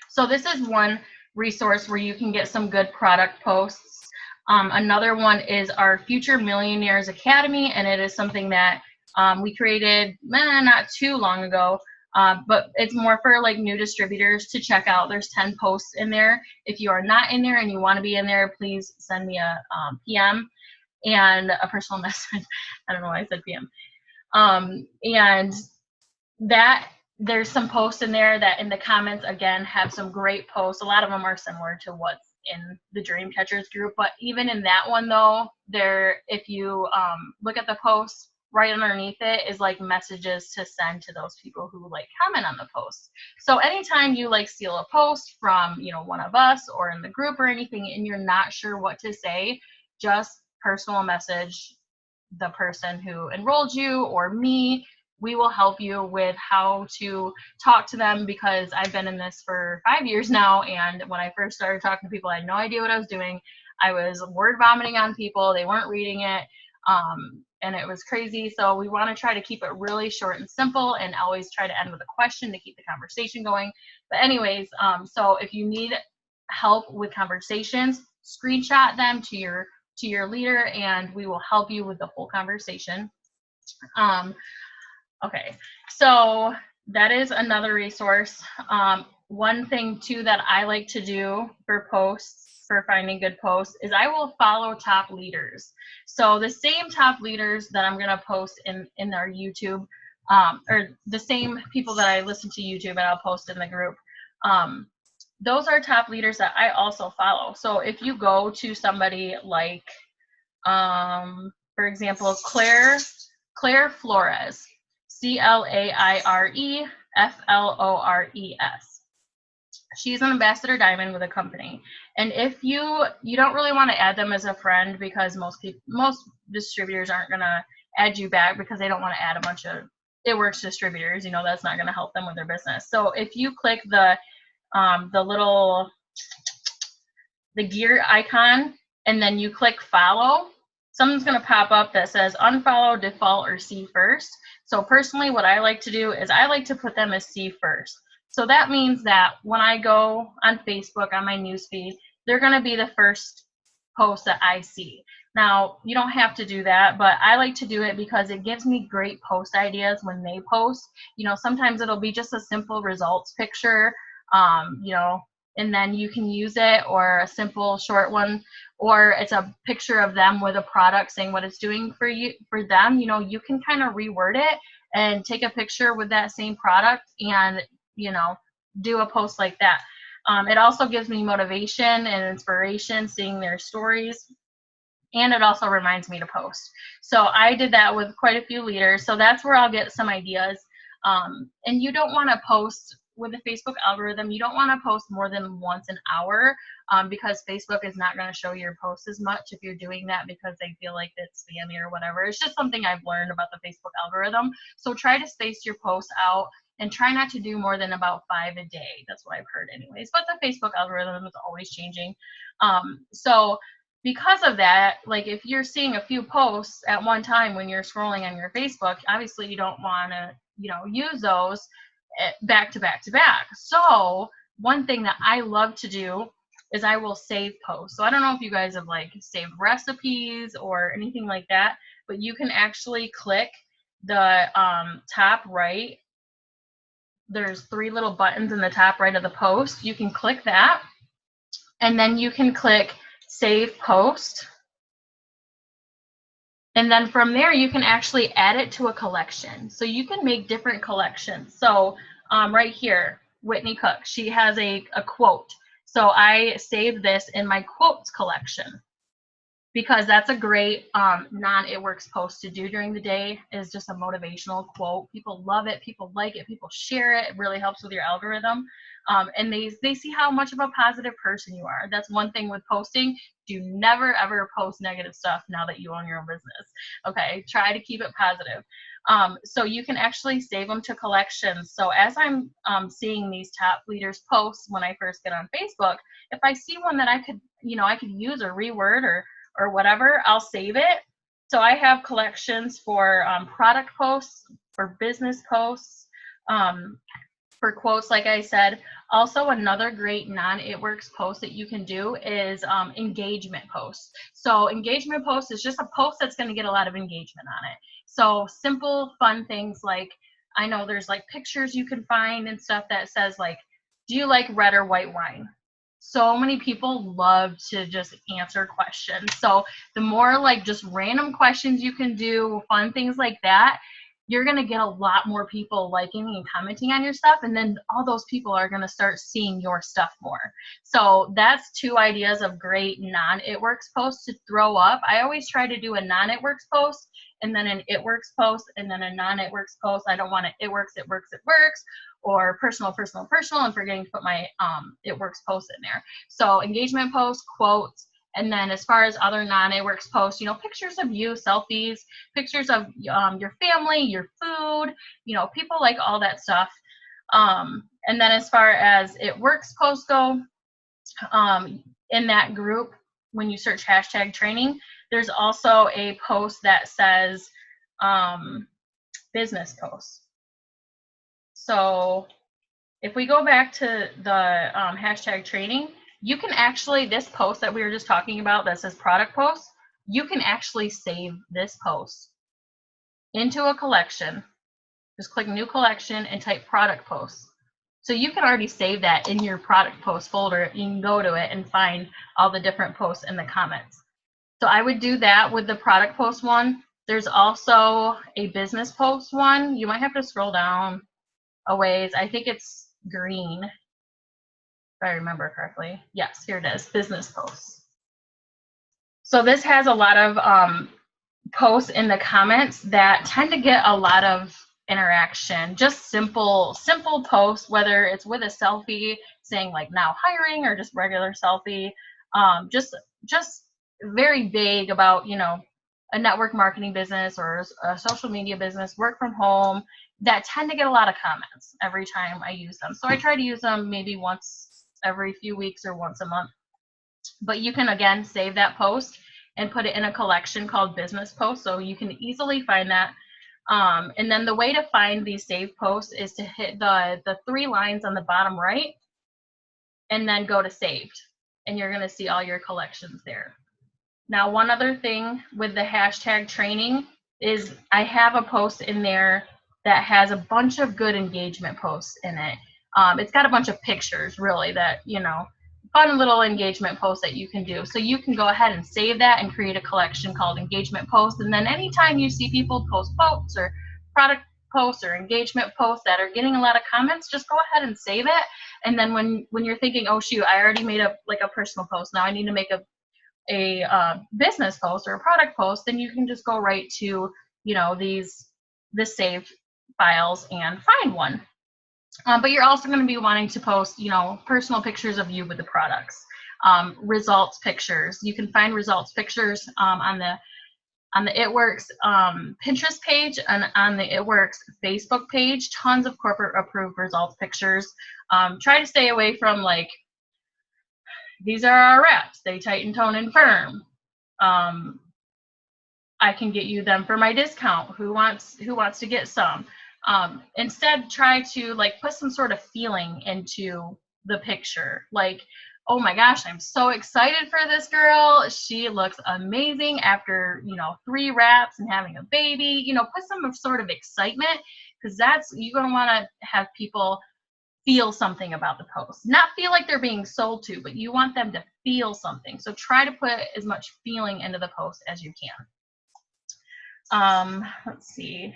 So this is one resource where you can get some good product posts. Another one is our Future Millionaires Academy, and it is something that we created not too long ago, but it's more for like new distributors to check out. There's 10 posts in there. If you are not in there and you want to be in there, please send me a PM and a personal message. I don't know why I said PM. And that there's some posts in there that in the comments, again, have some great posts. A lot of them are similar to what's in the Dream Catchers group, but even in that one though, if you look at the posts, right underneath it is like messages to send to those people who like comment on the post. So anytime you like steal a post from, you know, one of us or in the group or anything, and you're not sure what to say, just personal message the person who enrolled you or me. We will help you with how to talk to them, because I've been in this for 5 years now, and when I first started talking to people, I had no idea what I was doing. I was word vomiting on people. They weren't reading it, and it was crazy. So we want to try to keep it really short and simple, and always try to end with a question to keep the conversation going. But anyways, so if you need help with conversations, screenshot them to your leader, and we will help you with the whole conversation. Okay, so that is another resource. One thing too that I like to do for posts, for finding good posts, is I will follow top leaders. So the same top leaders that I'm gonna post in our YouTube, or the same people that I listen to YouTube and I'll post in the group, those are top leaders that I also follow. So if you go to somebody like, for example, Claire Flores, CLAIRE FLORES. She's an ambassador diamond with a company, and if you don't really want to add them as a friend, because most distributors aren't gonna add you back because they don't want to add a bunch of It Works distributors. You know, that's not gonna help them with their business. So if you click the gear icon and then you click follow, something's going to pop up that says unfollow, default, or see first. So personally, what I like to do is I like to put them as see first. So that means that when I go on Facebook on my newsfeed, they're going to be the first post that I see. Now, you don't have to do that, but I like to do it because it gives me great post ideas when they post. You know, sometimes it'll be just a simple results picture, you know, and then you can use it, or a simple short one, or it's a picture of them with a product saying what it's doing for them. You know, you can kind of reword it and take a picture with that same product and, you know, do a post like that. It also gives me motivation and inspiration seeing their stories, and it also reminds me to post. So I did that with quite a few leaders. So that's where I'll get some ideas. And you don't want to post with the Facebook algorithm. You don't want to post more than once an hour, because Facebook is not going to show your posts as much if you're doing that because they feel like it's spammy or whatever. It's just something I've learned about the Facebook algorithm. So try to space your posts out and try not to do more than about 5 a day. That's what I've heard anyways. But the Facebook algorithm is always changing. So because of that, like if you're seeing a few posts at one time when you're scrolling on your Facebook, obviously you don't want to, use those back to back to back. So one thing that I love to do is I will save posts. So I don't know if you guys have like saved recipes or anything like that, but you can actually click the top right. There's 3 little buttons in the top right of the post. You can click that, and then you can click Save Post. And then from there, you can actually add it to a collection. So you can make different collections. So right here, Whitney Cook, she has a quote. So I saved this in my quotes collection, because that's a great non-It Works post to do during the day, is just a motivational quote. People love it, people like it, people share it. It really helps with your algorithm. And they see how much of a positive person you are. That's one thing with posting. Do never ever post negative stuff now that you own your own business. Okay, try to keep it positive. So you can actually save them to collections. So as I'm seeing these top leaders posts when I first get on Facebook, if I see one that I could use or reword or whatever, I'll save it. So I have collections for product posts, for business posts, for quotes, like I said. Also, another great non-It Works post that you can do is engagement posts. So engagement post is just a post that's going to get a lot of engagement on it. So simple, fun things like, I know there's like pictures you can find and stuff that says like, do you like red or white wine? So many people love to just answer questions. So the more like just random questions you can do, fun things like that, you're going to get a lot more people liking and commenting on your stuff. And then all those people are going to start seeing your stuff more. So that's 2 ideas of great non-It Works posts to throw up. I always try to do a non-It Works post and then an It Works post and then a non-It Works post. I don't want it works, or personal, and forgetting to put my It Works post in there. So engagement posts, quotes, and then as far as other non-It Works posts, pictures of you, selfies, pictures of your family, your food, people like all that stuff. And then as far as It Works posts go, in that group, when you search #training, there's also a post that says business posts. So if we go back to the #training, you can actually, this post that we were just talking about that says product post, you can actually save this post into a collection. Just click new collection and type product posts. So you can already save that in your product post folder. You can go to it and find all the different posts in the comments. So I would do that with the product post one. There's also a business post one. You might have to scroll down a ways. I think it's green, if I remember correctly. Yes, here it is, business posts. So this has a lot of posts in the comments that tend to get a lot of interaction. Just simple posts, whether it's with a selfie saying like now hiring or just regular selfie, just very vague about, a network marketing business or a social media business, work from home, that tend to get a lot of comments every time I use them. So I try to use them maybe once every few weeks or once a month. But you can, again, save that post and put it in a collection called business posts, so you can easily find that. And then the way to find these saved posts is to hit the 3 lines on the bottom right and then go to saved, and you're going to see all your collections there. Now, one other thing with the #training is I have a post in there that has a bunch of good engagement posts in it. It's got a bunch of pictures, really, that, fun little engagement posts that you can do. So you can go ahead and save that and create a collection called engagement posts. And then anytime you see people post quotes or product posts or engagement posts that are getting a lot of comments, just go ahead and save it. And then when you're thinking, oh shoot, I already made a personal post, now I need to make a business post or a product post, then you can just go right to the saved files and find one. But you're also going to be wanting to post personal pictures of you with the products, results pictures. You can find results pictures on the It Works Pinterest page and on the It Works Facebook page. Tons of corporate approved results pictures. Try to stay away from like, these are our reps, they tighten, tone, and firm. I can get you them for my discount. Who wants to get some? Instead, try to like put some sort of feeling into the picture. Like, oh my gosh, I'm so excited for this girl. She looks amazing after, 3 wraps and having a baby. Put some sort of excitement, because you're going to want to have people feel something about the post. Not feel like they're being sold to, but you want them to feel something. So try to put as much feeling into the post as you can. Let's see.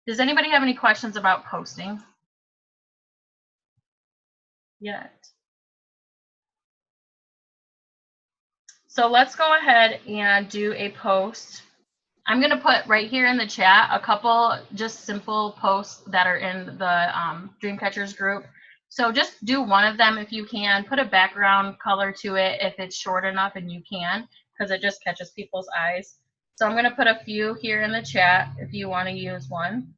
Does anybody have any questions about posting yet? So let's go ahead and do a post. I'm going to put right here in the chat a couple just simple posts that are in the Dreamcatchers group. So just do one of them if you can. Put a background color to it if it's short enough and you can, because it just catches people's eyes. So I'm going to put a few here in the chat if you want to use one.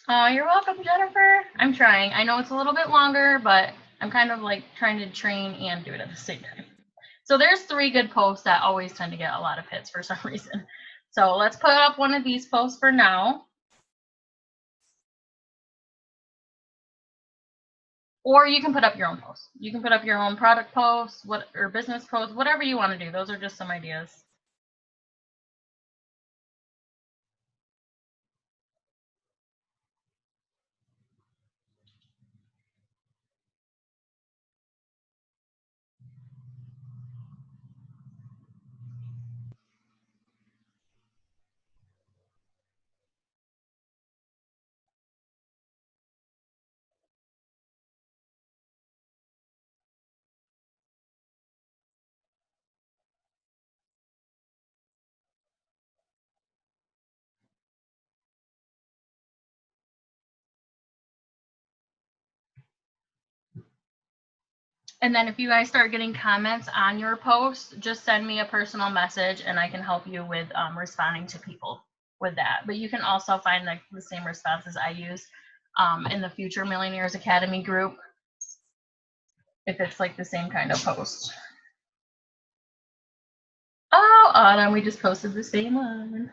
Oh, you're welcome, Jennifer. I'm trying. I know it's a little bit longer, but I'm kind of like trying to train and do it at the same time. So there's 3 good posts that always tend to get a lot of hits for some reason. So let's put up one of these posts for now. Or you can put up your own post. You can put up your own product posts, or business posts, whatever you want to do. Those are just some ideas. And then if you guys start getting comments on your post, just send me a personal message and I can help you with responding to people with that. But you can also find the same responses I use in the Future Millionaires Academy group, if it's like the same kind of post. Oh, Autumn, we just posted the same one.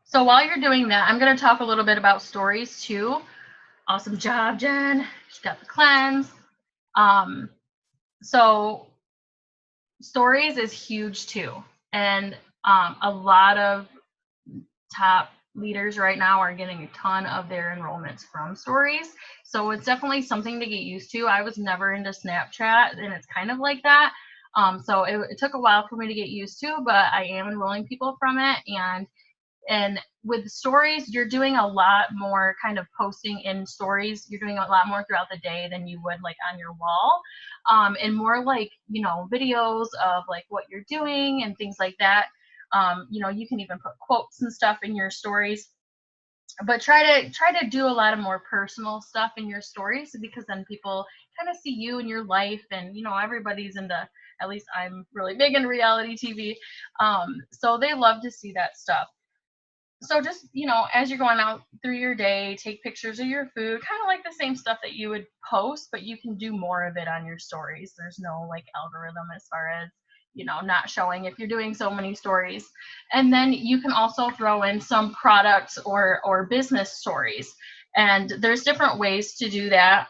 So while you're doing that, I'm going to talk a little bit about stories too. Awesome job, Jen. She got the cleanse. So stories is huge too. And a lot of top leaders right now are getting a ton of their enrollments from stories. So it's definitely something to get used to. I was never into Snapchat, and it's kind of like that. So it took a while for me to get used to, but I am enrolling people from it. And with stories, you're doing a lot more kind of posting in stories. You're doing a lot more throughout the day than you would like on your wall. And more like, videos of like what you're doing and things like that. You can even put quotes and stuff in your stories. But try to do a lot of more personal stuff in your stories, because then people kind of see you and your life, and everybody's into, at least I'm really big in reality TV. So they love to see that stuff. So just, as you're going out through your day, take pictures of your food, kind of like the same stuff that you would post, but you can do more of it on your stories. There's no like algorithm as far as, not showing if you're doing so many stories. And then you can also throw in some products or business stories. And there's different ways to do that.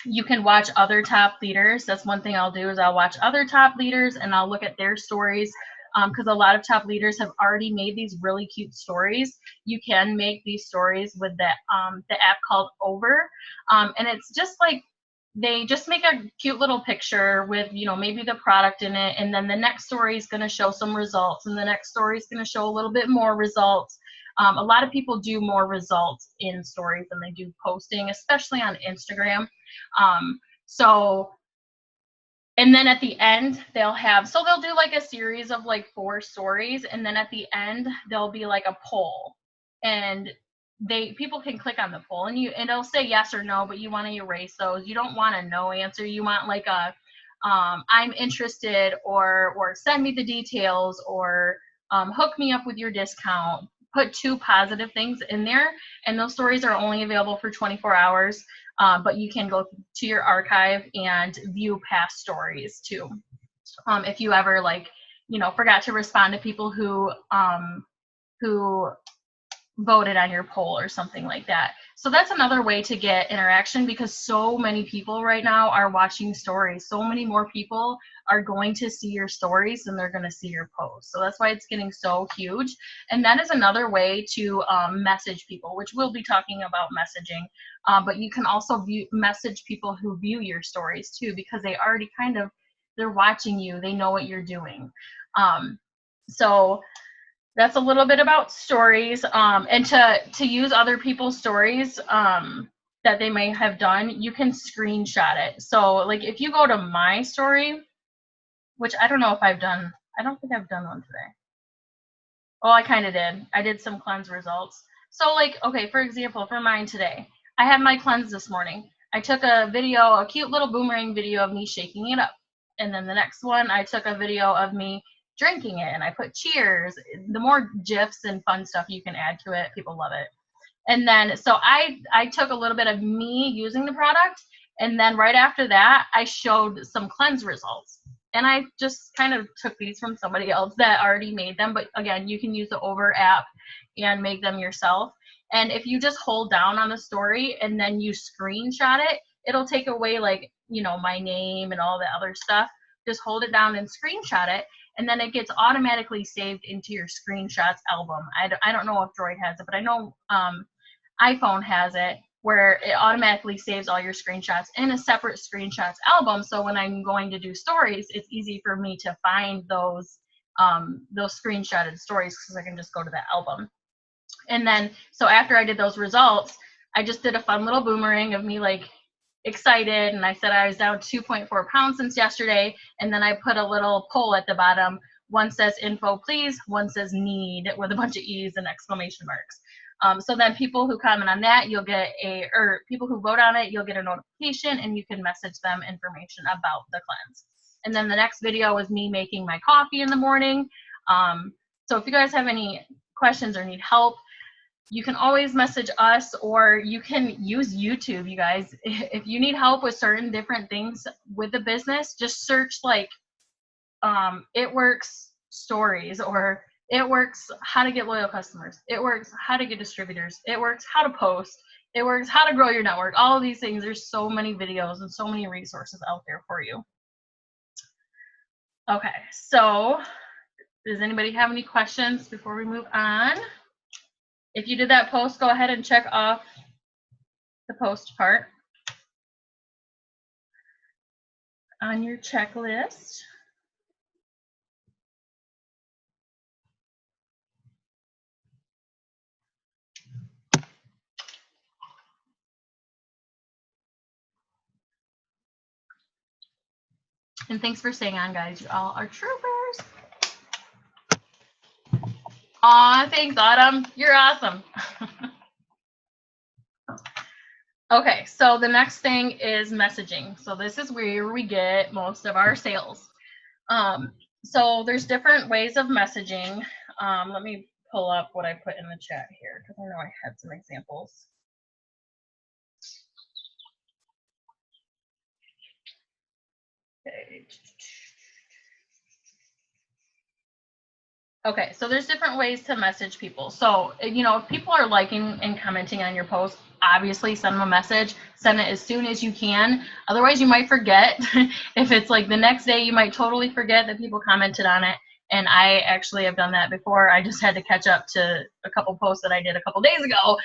You can watch other top leaders. That's one thing I'll do, is I'll watch other top leaders and I'll look at their stories. Because a lot of top leaders have already made these really cute stories. You can make these stories with the app called Over, and it's just like they just make a cute little picture with maybe the product in it, and then the next story is going to show some results, and the next story is going to show a little bit more results. A lot of people do more results in stories than they do posting, especially on Instagram. And then at the end, they'll do like a series of like 4 stories, and then at the end, there'll be like a poll, and people can click on the poll, and it'll say yes or no, but you want to erase those. You don't want a no answer. You want like a I'm interested, or send me the details, or hook me up with your discount. Put 2 positive things in there, and those stories are only available for 24 hours. But you can go to your archive and view past stories too. If you ever forgot to respond to people who voted on your poll or something like that. So that's another way to get interaction, because so many people right now are watching stories. So many more people are going to see your stories than they're going to see your posts. So that's why it's getting so huge. And that is another way to message people, which we'll be talking about messaging. But you can also message people who view your stories too, because they already they're watching you. They know what you're doing. So that's a little bit about stories, and to use other people's stories that they may have done, you can screenshot it. So like if you go to my story, which I don't know if I don't think I've done one today. Oh, I kind of did. I did some cleanse results. So like, okay, for example, for mine today, I had my cleanse this morning. I took a cute little boomerang video of me shaking it up. And then the next one, I took a video of me drinking it, and I put cheers. The more GIFs and fun stuff you can add to it, people love it. And then so I took a little bit of me using the product, and then right after that I showed some cleanse results, and I just kind of took these from somebody else that already made them. But again, you can use the Over app and make them yourself. And if you just hold down on the story and then you screenshot it, it'll take away my name and all the other stuff. Just hold it down and screenshot it, and then it gets automatically saved into your screenshots album. I don't know if Droid has it, but I know iPhone has it, where it automatically saves all your screenshots in a separate screenshots album. So when I'm going to do stories, it's easy for me to find those screenshotted stories, because I can just go to that album. And then, so after I did those results, I just did a fun little boomerang of me excited, and I said I was down 2.4 pounds since yesterday, and then I put a little poll at the bottom. One says info please, one says need, with a bunch of E's and exclamation marks. So then people who comment on that, people who vote on it, you'll get a notification, and you can message them information about the cleanse. And then the next video was me making my coffee in the morning. So if you guys have any questions or need help, you can always message us, or you can use YouTube, you guys. If you need help with certain different things with the business, just search It Works stories, or It Works how to get loyal customers. It Works how to get distributors. It Works how to post. It Works how to grow your network. All of these things, there's so many videos and so many resources out there for you. Okay, so does anybody have any questions before we move on? If you did that post, go ahead and check off the post part on your checklist. And thanks for staying on, guys. You all are troopers. Aw, thanks, Autumn. You're awesome. Okay, so the next thing is messaging. So this is where we get most of our sales. So there's different ways of messaging. Let me pull up what I put in the chat here, because I know I had some examples. Okay, so there's different ways to message people. So, if people are liking and commenting on your post, obviously send them a message. Send it as soon as you can. Otherwise, you might forget. If it's the next day, you might totally forget that people commented on it. And I actually have done that before. I just had to catch up to a couple posts that I did a couple days ago.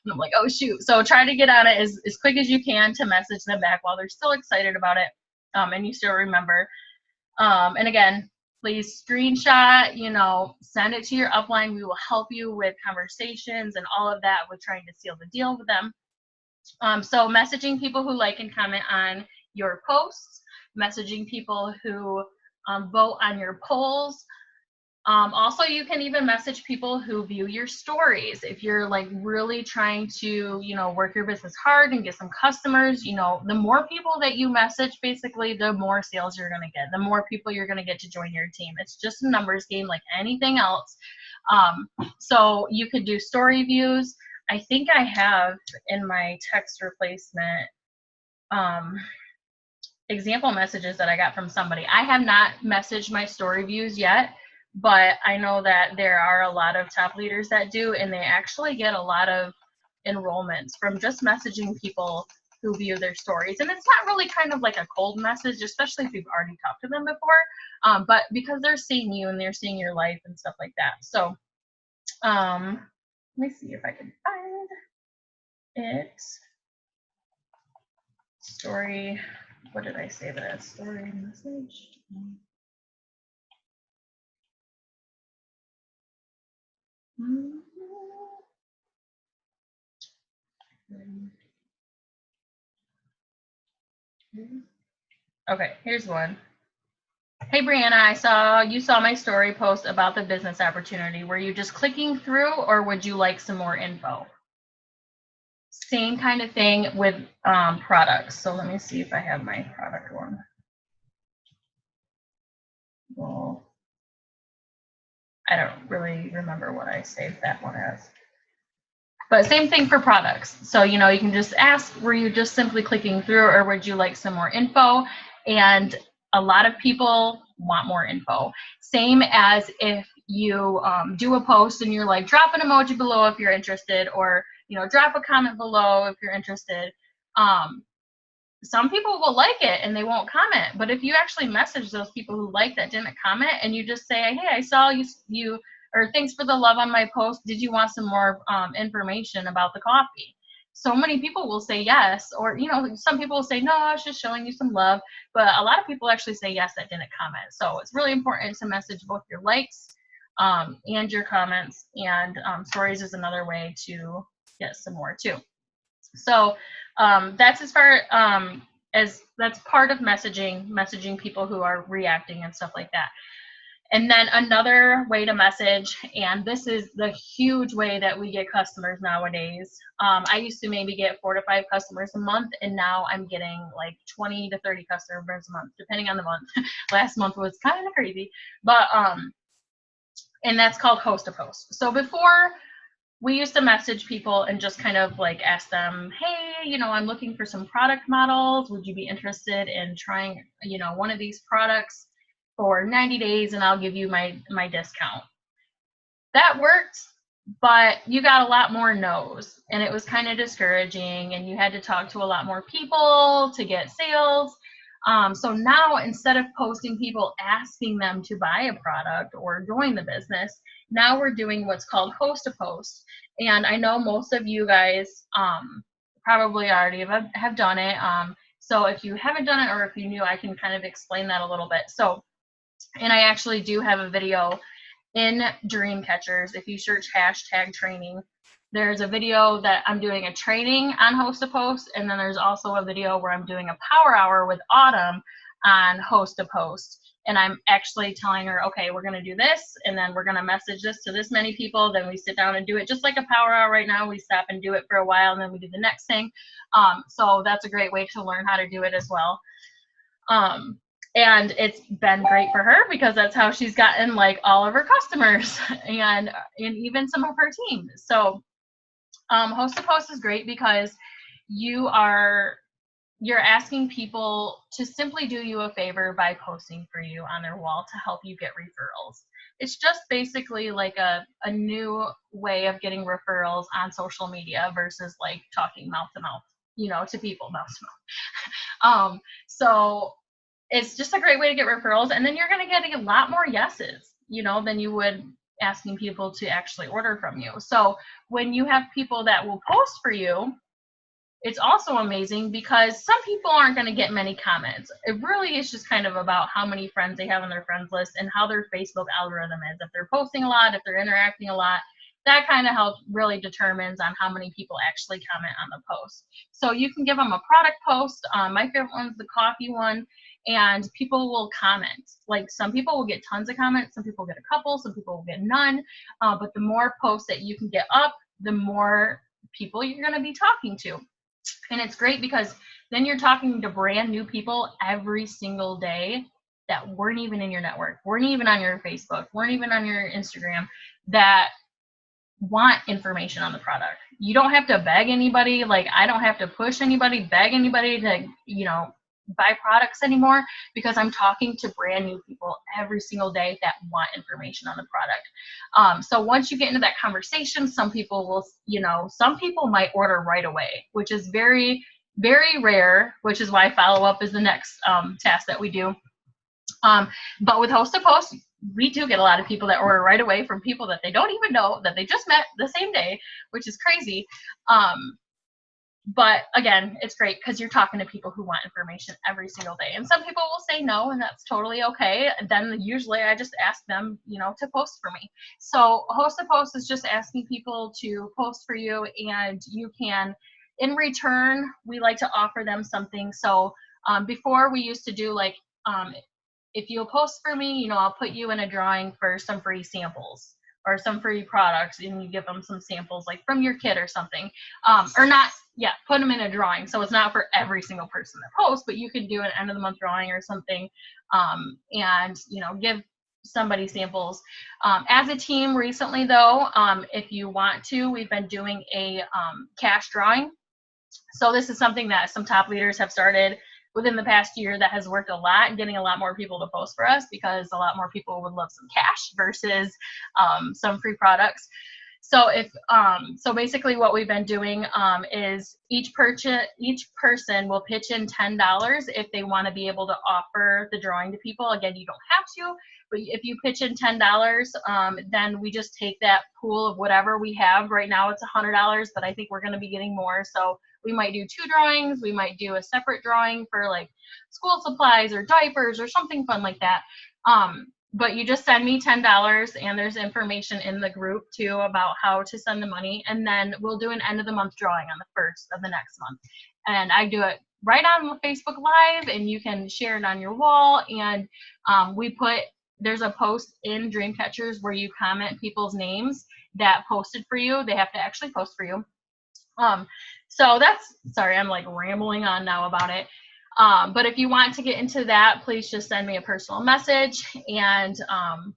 And I'm like, oh, shoot. So try to get on it as quick as you can to message them back while they're still excited about it, and you still remember. And again, please screenshot, you know, send it to your upline. We will help you with conversations and all of that with trying to seal the deal with them. So messaging people who like and comment on your posts, messaging people who vote on your polls. Also, you can even message people who view your stories. If you're like really trying to, you know, work your business hard and get some customers, you know, the more people that you message, basically, the more sales you're going to get, the more people you're going to get to join your team. It's just a numbers game like anything else. So you could do story views. I think I have in my text replacement example messages that I got from somebody. I have not messaged my story views yet, but I know that there are a lot of top leaders that do, and they actually get a lot of enrollments from just messaging people who view their stories. And it's not really kind of like a cold message, especially if you've already talked to them before, but because they're seeing you and they're seeing your life and stuff like that. So let me see if I can find it. Story, what did I say that as? Story message. Okay, here's one. Hey Brianna, you saw my story post about the business opportunity. Were you just clicking through, or would you like some more info? Same kind of thing with products. So let me see if I have my product one. Well, I don't really remember what I saved that one as. But same thing for products. So, you know, you can just ask, were you just simply clicking through, or would you like some more info? And a lot of people want more info. Same as if you do a post and you're like, drop an emoji below if you're interested, or, you know, drop a comment below if you're interested. Some people will like it and they won't comment. But if you actually message those people who like that didn't comment, and you just say, hey, I saw you or thanks for the love on my post. Did you want some more information about the coffee? So many people will say yes, or, you know, some people will say, no, I was just showing you some love. But a lot of people actually say yes that didn't comment. So it's really important to message both your likes and your comments, and stories is another way to get some more too. So that's as far as that's part of messaging people who are reacting and stuff like that. And then another way to message, and this is the huge way that we get customers nowadays. I used to maybe get 4 to 5 customers a month, and now I'm getting like 20 to 30 customers a month, depending on the month. Last month was kind of crazy, but and that's called host to post. So before, we used to message people and just kind of like ask them, hey, you know, I'm looking for some product models. Would you be interested in trying, you know, one of these products for 90 days and I'll give you my discount? That worked, but you got a lot more no's, and it was kind of discouraging, and you had to talk to a lot more people to get sales. So now, instead of posting people asking them to buy a product or join the business, now we're doing what's called host to post. And I know most of you guys probably already have done it. So if you haven't done it, or if you're new, I can kind of explain that a little bit. So, and I actually do have a video in Dreamcatchers. If you search #training, there's a video that I'm doing a training on host to post, and then there's also a video where I'm doing a power hour with Autumn on host to post. And I'm actually telling her, okay, we're going to do this, and then we're going to message this to this many people. Then we sit down and do it just like a power hour right now. We stop and do it for a while, and then we do the next thing. So that's a great way to learn how to do it as well. And it's been great for her, because that's how she's gotten like all of her customers and even some of her team. So host to post is great because you're asking people to simply do you a favor by posting for you on their wall to help you get referrals. It's just basically like a new way of getting referrals on social media versus like talking mouth to mouth, you know, to people mouth to mouth. So it's just a great way to get referrals, and then you're going to get a lot more yeses, you know, than you would asking people to actually order from you. So when you have people that will post for you, it's also amazing because some people aren't going to get many comments. It really is just kind of about how many friends they have on their friends list and how their Facebook algorithm is. If they're posting a lot, if they're interacting a lot, that kind of helps really determines on how many people actually comment on the post. So you can give them a product post. My favorite one's the coffee one, and people will comment. Like some people will get tons of comments, some people get a couple, some people will get none. But the more posts that you can get up, the more people you're going to be talking to. And it's great because then you're talking to brand new people every single day that weren't even in your network, weren't even on your Facebook, weren't even on your Instagram, that want information on the product. You don't have to beg anybody. Like I don't have to push anybody, beg anybody to, buy products anymore, because I'm talking to brand new people every single day that want information on the product. So once you get into that conversation, some people will, some people might order right away, which is very, very rare, which is why follow-up is the next task that we do. But with Host to Post, we do get a lot of people that order right away from people that they don't even know, that they just met the same day, which is crazy. But again, it's great because you're talking to people who want information every single day. And some people will say no, and that's totally okay. And then usually I just ask them, to post for me. So Host to Post is just asking people to post for you, and you can, in return, we like to offer them something. So before we used to do if you'll post for me, I'll put you in a drawing for some free samples or some free products, and you give them some samples like from your kit or something, or not. Yeah, put them in a drawing. So it's not for every single person that posts, but you can do an end of the month drawing or something, and give somebody samples. As a team recently though, if you want to, we've been doing a cash drawing. So this is something that some top leaders have started within the past year that has worked a lot, getting a lot more people to post for us, because a lot more people would love some cash versus some free products. So so basically what we've been doing is each person will pitch in $10 if they want to be able to offer the drawing to people. Again, you don't have to, but if you pitch in $10, then we just take that pool of whatever we have. Right now it's $100, but I think we're going to be getting more. So we might do 2 drawings. We might do a separate drawing for like school supplies or diapers or something fun like that. But you just send me $10, and there's information in the group too about how to send the money. And then we'll do an end of the month drawing on the 1st of the next month. And I do it right on Facebook Live, and you can share it on your wall. And there's a post in Dreamcatchers where you comment people's names that posted for you. They have to actually post for you. So sorry, I'm like rambling on now about it. But if you want to get into that, please just send me a personal message, and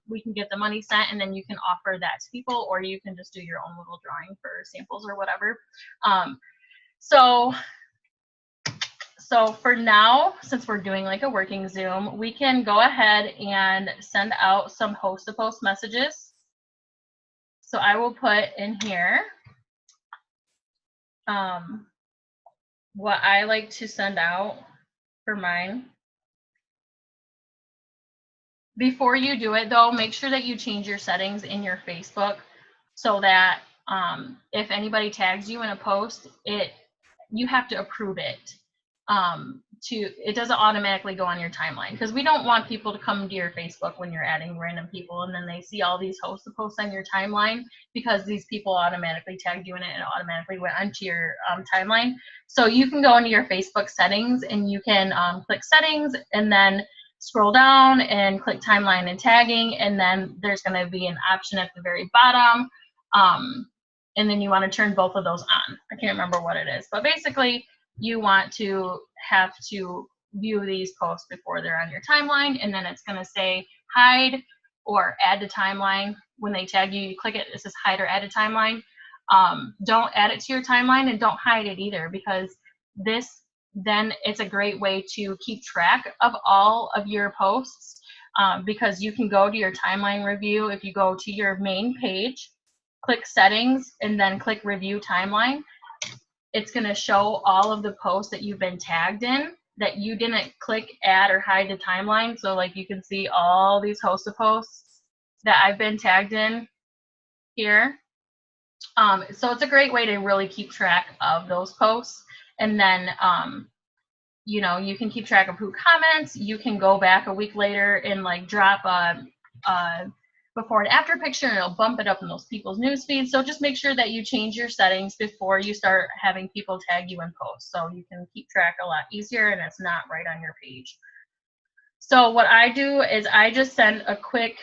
we can get the money sent, and then you can offer that to people, or you can just do your own little drawing for samples or whatever. So for now, since we're doing like a working Zoom, we can go ahead and send out some Host to Post messages. So I will put in here what I like to send out for mine. Before you do it though, make sure that you change your settings in your Facebook so that if anybody tags you in a post, you have to approve it. It doesn't automatically go on your timeline, because we don't want people to come to your Facebook when you're adding random people and then they see all these Host to Posts on your timeline, because these people automatically tagged you in it and it automatically went onto your timeline. So you can go into your Facebook settings, and you can click settings and then scroll down and click timeline and tagging, and then there's going to be an option at the very bottom, and then you want to turn both of those on. I can't remember what it is, but basically you want to have to view these posts before they're on your timeline, and then it's going to say hide or add to timeline. When they tag you, you click it, it says hide or add to timeline. Don't add it to your timeline, and don't hide it either, because then it's a great way to keep track of all of your posts, because you can go to your timeline review. If you go to your main page, click settings, and then click review timeline, it's going to show all of the posts that you've been tagged in that you didn't click add or hide to timeline. So like you can see all these Host to Posts that I've been tagged in here. So it's a great way to really keep track of those posts. And then, you know, you can keep track of who comments. You can go back a week later and like drop a before and after picture, and it'll bump it up in those people's news feeds. So just make sure that you change your settings before you start having people tag you in posts, so you can keep track a lot easier and it's not right on your page. So what I do is I just send a quick,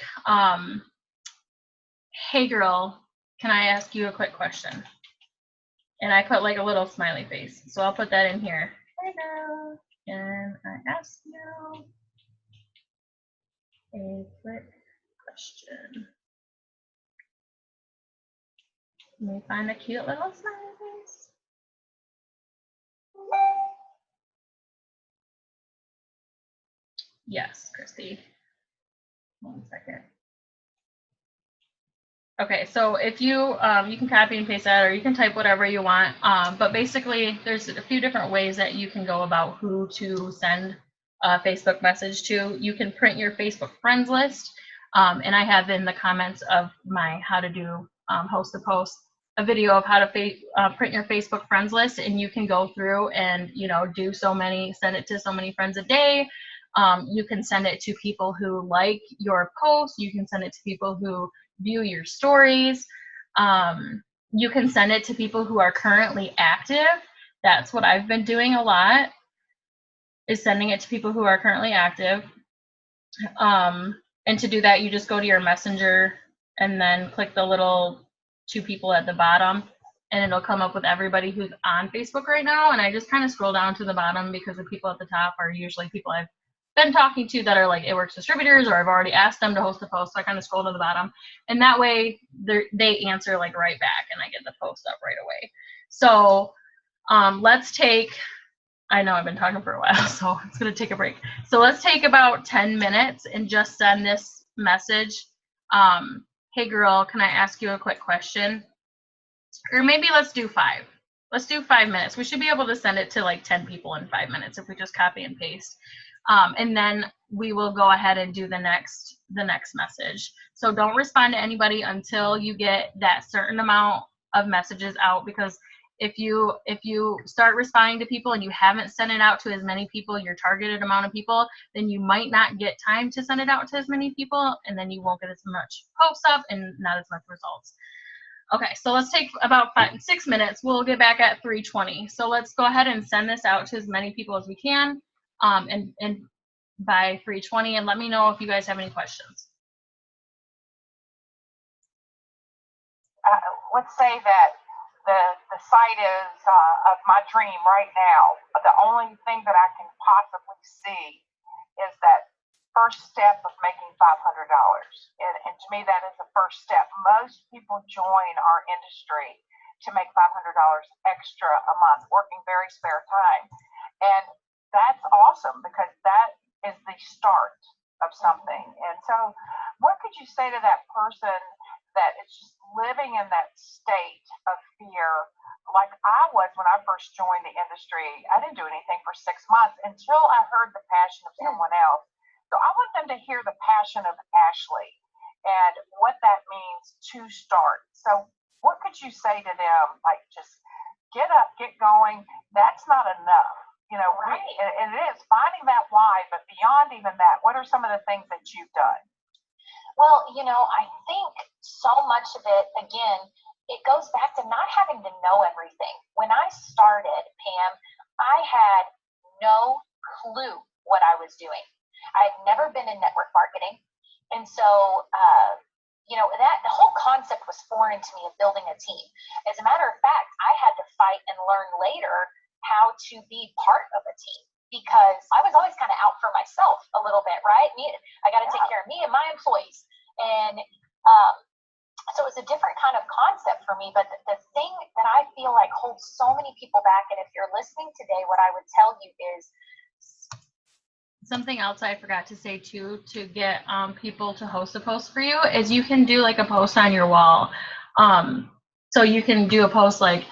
hey girl, can I ask you a quick question? And I put like a little smiley face. So I'll put that in here. Hey girl, can I ask you a quick question? Let me find a cute little smiley face. Yes, Christy. 1 second. Okay, so if you you can copy and paste that, or you can type whatever you want. But basically, there's a few different ways that you can go about who to send a Facebook message to. You can print your Facebook friends list, and I have in the comments of my how to do host a post a video of how to print your Facebook friends list, and you can go through and, you know, do so many, send it to so many friends a day. You can send it to people who like your posts. You can send it to people who view your stories. You can send it to people who are currently active. That's what I've been doing a lot, is sending it to people who are currently active. And to do that, you just go to your messenger and then click the little 2 people at the bottom, and it'll come up with everybody who's on Facebook right now. And I just kind of scroll down to the bottom, because the people at the top are usually people I've been talking to that are like It Works distributors, or I've already asked them to host a post. So I kind of scroll to the bottom, and that way they answer like right back, and I get the post up right away. So let's take, I know I've been talking for a while, so it's going to take a break. So let's take about 10 minutes and just send this message. Hey girl, can I ask you a quick question? Or maybe let's do 5. Let's do 5 minutes. We should be able to send it to like 10 people in 5 minutes if we just copy and paste. And then we will go ahead and do the next message. So don't respond to anybody until you get that certain amount of messages out, because if you start responding to people and you haven't sent it out to as many people, your targeted amount of people, then you might not get time to send it out to as many people, and then you won't get as much posts up and not as much results. Okay, so let's take about 6 minutes. We'll get back at 3:20. So let's go ahead and send this out to as many people as we can, and by 3:20, and let me know if you guys have any questions. Let's say that the site is of my dream right now. The only thing that I can possibly see is that first step of making $500. And to me, that is the first step. Most people join our industry to make $500 extra a month, working very spare time. And that's awesome, because that is the start of something. And so what could you say to that person that is just living in that state of fear, like I was when I first joined the industry? I didn't do anything for 6 months until I heard the passion of someone else. So I want them to hear the passion of Ashley and what that means to start. So what could you say to them? Like, just get up, get going. That's not enough. You know, right. And it is finding that why, but beyond even that, what are some of the things that you've done? Well, you know, I think so much of it, again, it goes back to not having to know everything. When I started, Pam, I had no clue what I was doing. I had never been in network marketing. And so, you know, that the whole concept was foreign to me of building a team. As a matter of fact, I had to fight and learn later how to be part of a team, because I was always kind of out for myself a little bit, right? I got to take care of me and my employees. And so it's a different kind of concept for me. But the thing that I feel like holds so many people back, and if you're listening today, what I would tell you is, something else I forgot to say too, to get people to host a post for you, is you can do like a post on your wall. So you can do a post like,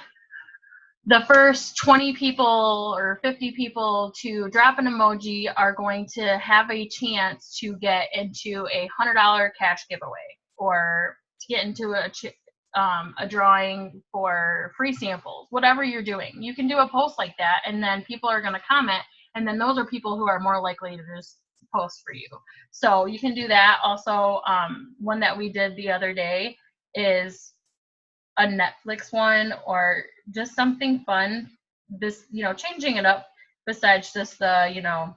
the first 20 people or 50 people to drop an emoji are going to have a chance to get into a $100 cash giveaway, or to get into a drawing for free samples, whatever you're doing. You can do a post like that, and then people are going to comment, and then those are people who are more likely to just post for you. So you can do that. Also, one that we did the other day is a Netflix one, or just something fun. This, changing it up besides just the,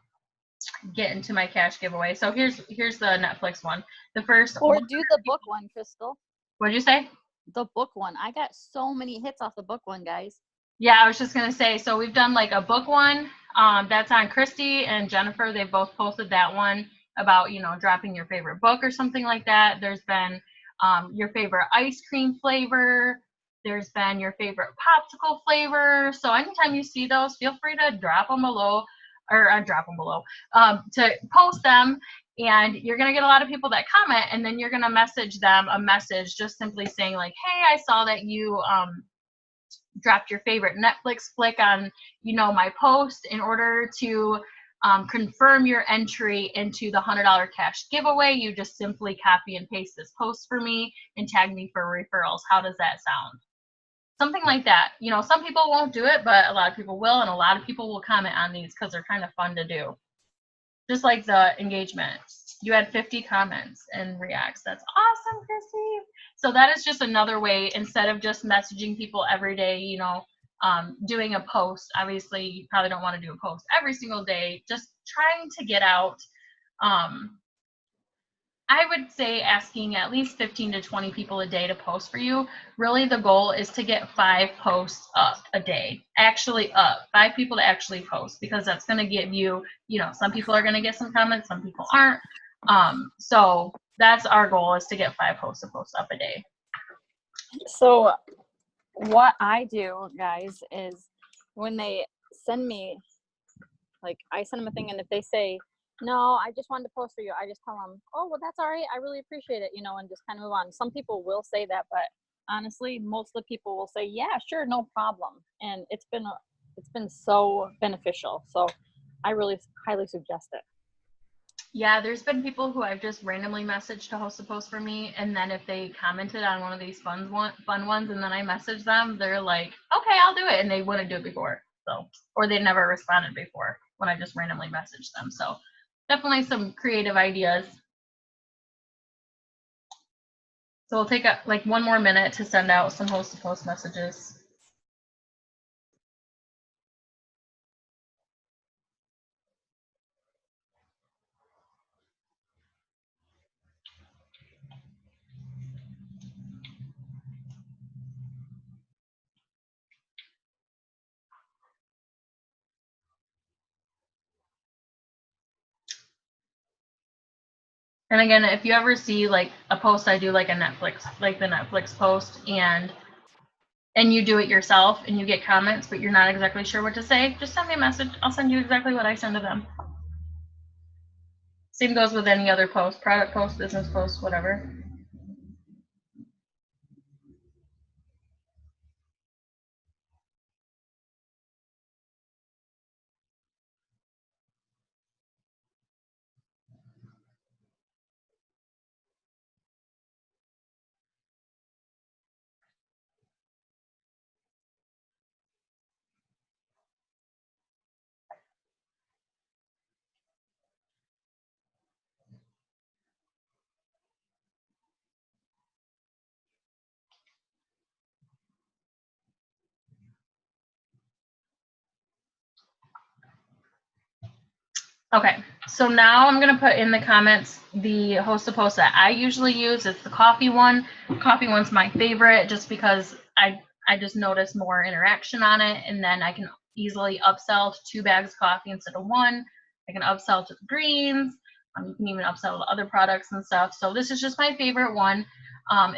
get into my cash giveaway. So here's the Netflix one. The first. Or do the book one, Crystal. What'd you say? The book one. I got so many hits off the book one, guys. Yeah, I was just gonna say. So we've done like a book one. That's on Christy and Jennifer. They both posted that one about dropping your favorite book or something like that. There's been your favorite ice cream flavor. There's been your favorite popsicle flavor. So anytime you see those, feel free to drop them below, or to post them. And you're going to get a lot of people that comment, and then you're going to message them a message just simply saying like, hey, I saw that you dropped your favorite Netflix flick on, my post. In order to confirm your entry into the $100 cash giveaway, you just simply copy and paste this post for me and tag me for referrals. How does that sound? Something like that. Some people won't do it, but a lot of people will, and a lot of people will comment on these because they're kind of fun to do. Just like the engagement. You had 50 comments and reacts. That's awesome, Chrissy. So that is just another way, instead of just messaging people every day, doing a post. Obviously, you probably don't want to do a post every single day. Just trying to get out, I would say asking at least 15 to 20 people a day to post for you. Really, the goal is to get 5 posts up a day. Actually up. 5 people to actually post, because that's going to give you, some people are going to get some comments, some people aren't. So that's our goal, is to get 5 posts up a day. So what I do, guys, is when they send me, like, I send them a thing, and if they say, no, I just wanted to post for you, I just tell them, oh, well, that's all right, I really appreciate it, and just kind of move on. Some people will say that, but honestly, most of the people will say, yeah, sure, no problem. And it's been so beneficial. So I really highly suggest it. Yeah, there's been people who I've just randomly messaged to host a post for me, and then if they commented on one of these fun ones, and then I message them, they're like, okay, I'll do it, and they wouldn't do it before. So, or they never responded before when I just randomly messaged them. So definitely some creative ideas. So we'll take like 1 more minute to send out some host to post messages. And again, if you ever see like a post I do, like the Netflix post, and you do it yourself and you get comments, but you're not exactly sure what to say, just send me a message. I'll send you exactly what I send to them. Same goes with any other post, product post, business post, whatever. Okay, so now I'm gonna put in the comments the host to post that I usually use. It's the coffee one. Coffee one's my favorite, just because I just notice more interaction on it, and then I can easily upsell to 2 bags of coffee instead of 1. I can upsell to the greens. You can even upsell to other products and stuff. So this is just my favorite one.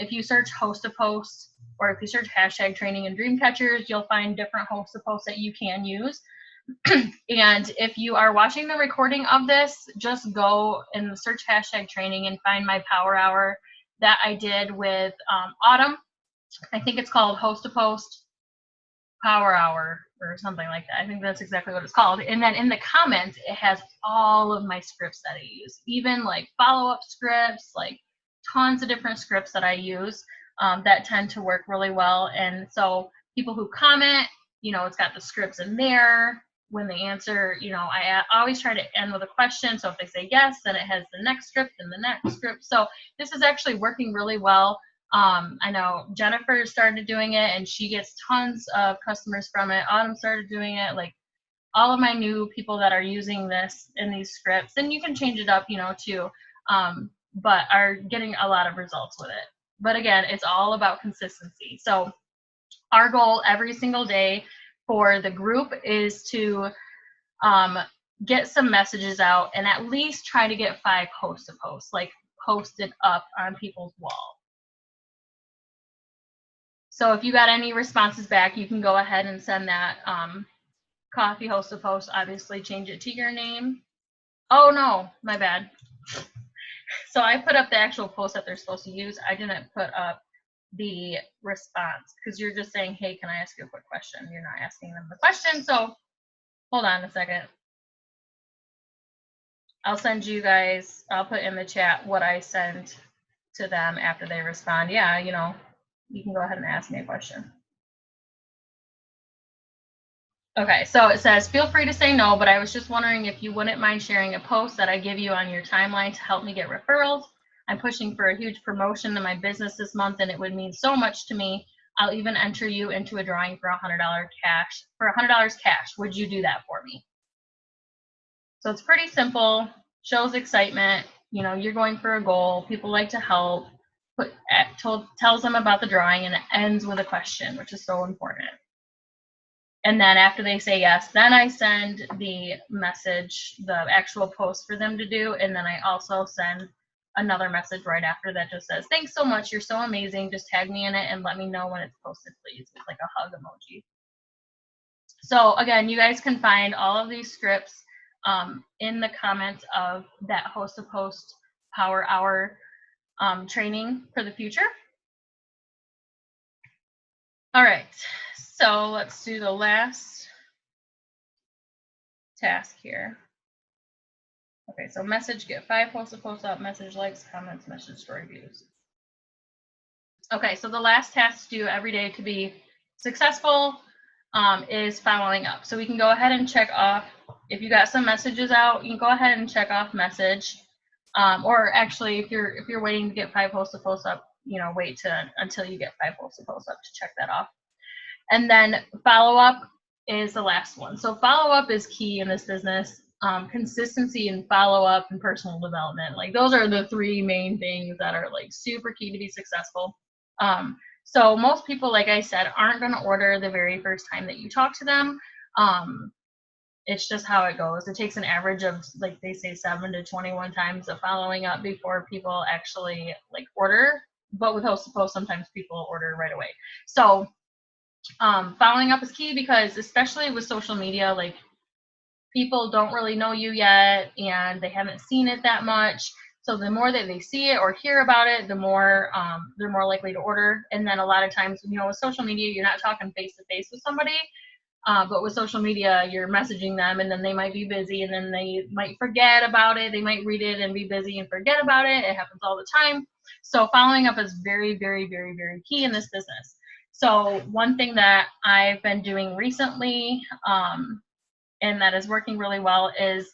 If you search host to post, or if you search hashtag training and dream catchers, you'll find different host to posts that you can use. And if you are watching the recording of this, just go and search hashtag training and find my power hour that I did with Autumn. I think it's called host to post power hour or something like that. I think that's exactly what it's called. And then in the comments, it has all of my scripts that I use, even like follow-up scripts, like tons of different scripts that I use. that tend to work really well. And so people who comment, you know, it's got the scripts in there. When they answer, you know, I always try to end with a question. So if they say yes, then it has the next script and the next script. So this is actually working really well. I know Jennifer started doing it and she gets tons of customers from it. Autumn started doing it. Like all of my new people that are using this in these scripts, and you can change it up, you know, too, but are getting a lot of results with it. But again, it's all about consistency. So our goal every single day for the group is to get some messages out and at least try to get 5 posts to post, like posted up on people's wall. So if you got any responses back, you can go ahead and send that coffee host to post. Obviously change it to your name. Oh no, my bad. So I put up the actual post that they're supposed to use. I didn't put up the response because you're just saying, hey, can I ask you a quick question? You're not asking them the question. So hold on a second. I'll send you guys, I'll put in the chat what I send to them after they respond. Yeah, you know, you can go ahead and ask me a question. Okay, so it says, feel free to say no, but I was just wondering if you wouldn't mind sharing a post that I give you on your timeline to help me get referrals. I'm pushing for a huge promotion in my business this month, and it would mean so much to me. I'll even enter you into a drawing for $100 cash. For $100 cash, would you do that for me? So it's pretty simple, shows excitement. You know, you're going for a goal. People like to help. Tells them about the drawing, and it ends with a question, which is so important. And then after they say yes, then I send the message, the actual post for them to do. And then I also send another message right after that just says, thanks so much. You're so amazing. Just tag me in it and let me know when it's posted, please. It's like a hug emoji. So again, you guys can find all of these scripts in the comments of that Host to Post Power Hour training for the future. All right, so let's do the last task here. Okay, so message, get 5 posts to post up, message likes, comments, message story views. Okay, so the last task to do every day to be successful is following up. So we can go ahead and check off, if you got some messages out, you can go ahead and check off message. Or actually, if you're waiting to get 5 posts to post up, you know, wait until you get 5 posts to post up to check that off. And then follow up is the last one. So follow up is key in this business. Consistency and follow up and personal development. Like those are the 3 main things that are like super key to be successful. So most people, like I said, aren't going to order the very first time that you talk to them. It's just how it goes. It takes an average of, like they say, 7 to 21 times of following up before people actually like order. But with Host to Post, sometimes people order right away. So following up is key because especially with social media, like people don't really know you yet and they haven't seen it that much. So the more that they see it or hear about it, the more they're more likely to order. And then a lot of times, you know, with social media, you're not talking face to face with somebody. But with social media, you're messaging them and then they might be busy and then they might forget about it. They might read it and be busy and forget about it. It happens all the time. So following up is very, very, very, very key in this business. So one thing that I've been doing recently and that is working really well is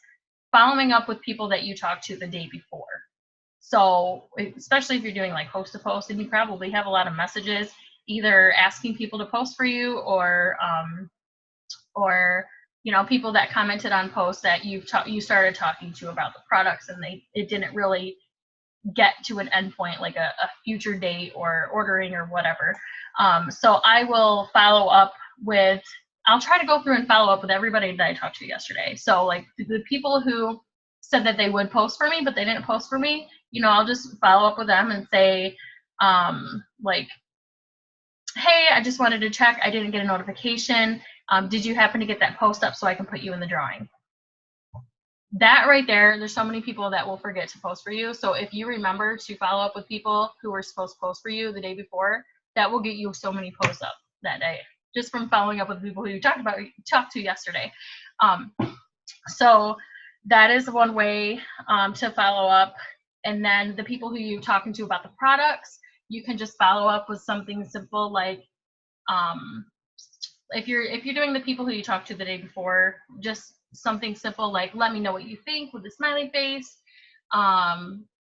following up with people that you talked to the day before. So especially if you're doing like Host to Post and you probably have a lot of messages either asking people to post for you or you know, people that commented on posts that you started talking to about the products and it didn't really get to an endpoint like a future date or ordering or whatever. So I will follow up with, I'll try to go through and follow up with everybody that I talked to yesterday. So like the people who said that they would post for me, but they didn't post for me, you know, I'll just follow up with them and say, like, hey, I just wanted to check. I didn't get a notification. Did you happen to get that post up so I can put you in the drawing? That right there, there's so many people that will forget to post for you. So if you remember to follow up with people who were supposed to post for you the day before, that will get you so many posts up that day, just from following up with people who you talked to yesterday. So that is one way to follow up. And then the people who you're talking to about the products, you can just follow up with something simple like, if you're doing the people who you talked to the day before, just something simple like, let me know what you think with a smiley face.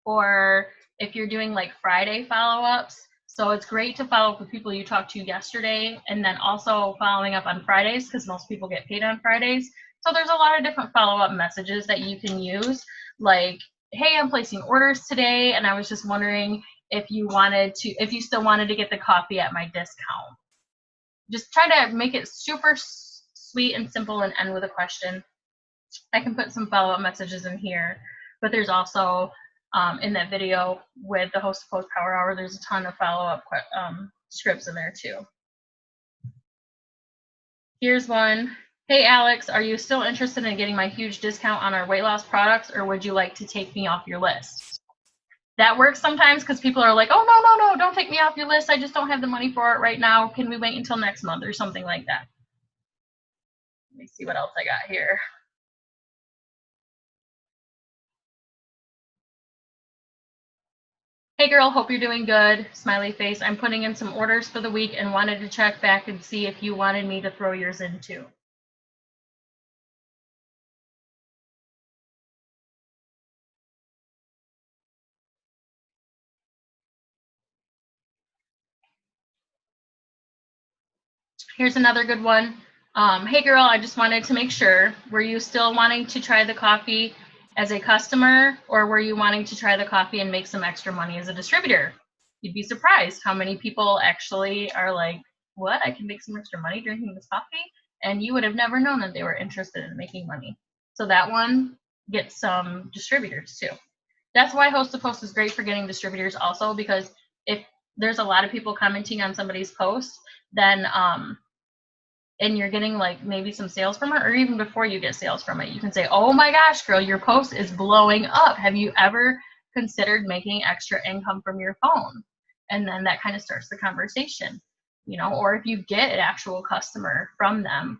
Or if you're doing like Friday follow-ups, so it's great to follow up with people you talked to yesterday and then also following up on Fridays because most people get paid on Fridays. So there's a lot of different follow-up messages that you can use, like, hey, I'm placing orders today and I was just wondering if you still wanted to get the coffee at my discount. Just try to make it super sweet and simple and end with a question. I can put some follow-up messages in here, but there's also in that video with the Host to Post Power Hour, there's a ton of follow-up scripts in there too. Here's one. Hey Alex, are you still interested in getting my huge discount on our weight loss products, or would you like to take me off your list? That works sometimes because people are like, oh, no, don't take me off your list. I just don't have the money for it right now. Can we wait until next month or something like that? Let me see what else I got here. Hey girl, hope you're doing good. Smiley face. I'm putting in some orders for the week and wanted to check back and see if you wanted me to throw yours in too. Here's another good one. Hey girl, I just wanted to make sure, were you still wanting to try the coffee as a customer, or were you wanting to try the coffee and make some extra money as a distributor? You'd be surprised how many people actually are like, what, I can make some extra money drinking this coffee? And you would have never known that they were interested in making money. So that one gets some distributors too. That's why Host to Post is great for getting distributors also, because if there's a lot of people commenting on somebody's post, then and you're getting like maybe some sales from it, or even before you get sales from it, you can say, oh my gosh, girl, your post is blowing up. Have you ever considered making extra income from your phone? And then that kind of starts the conversation, you know. Or if you get an actual customer from them,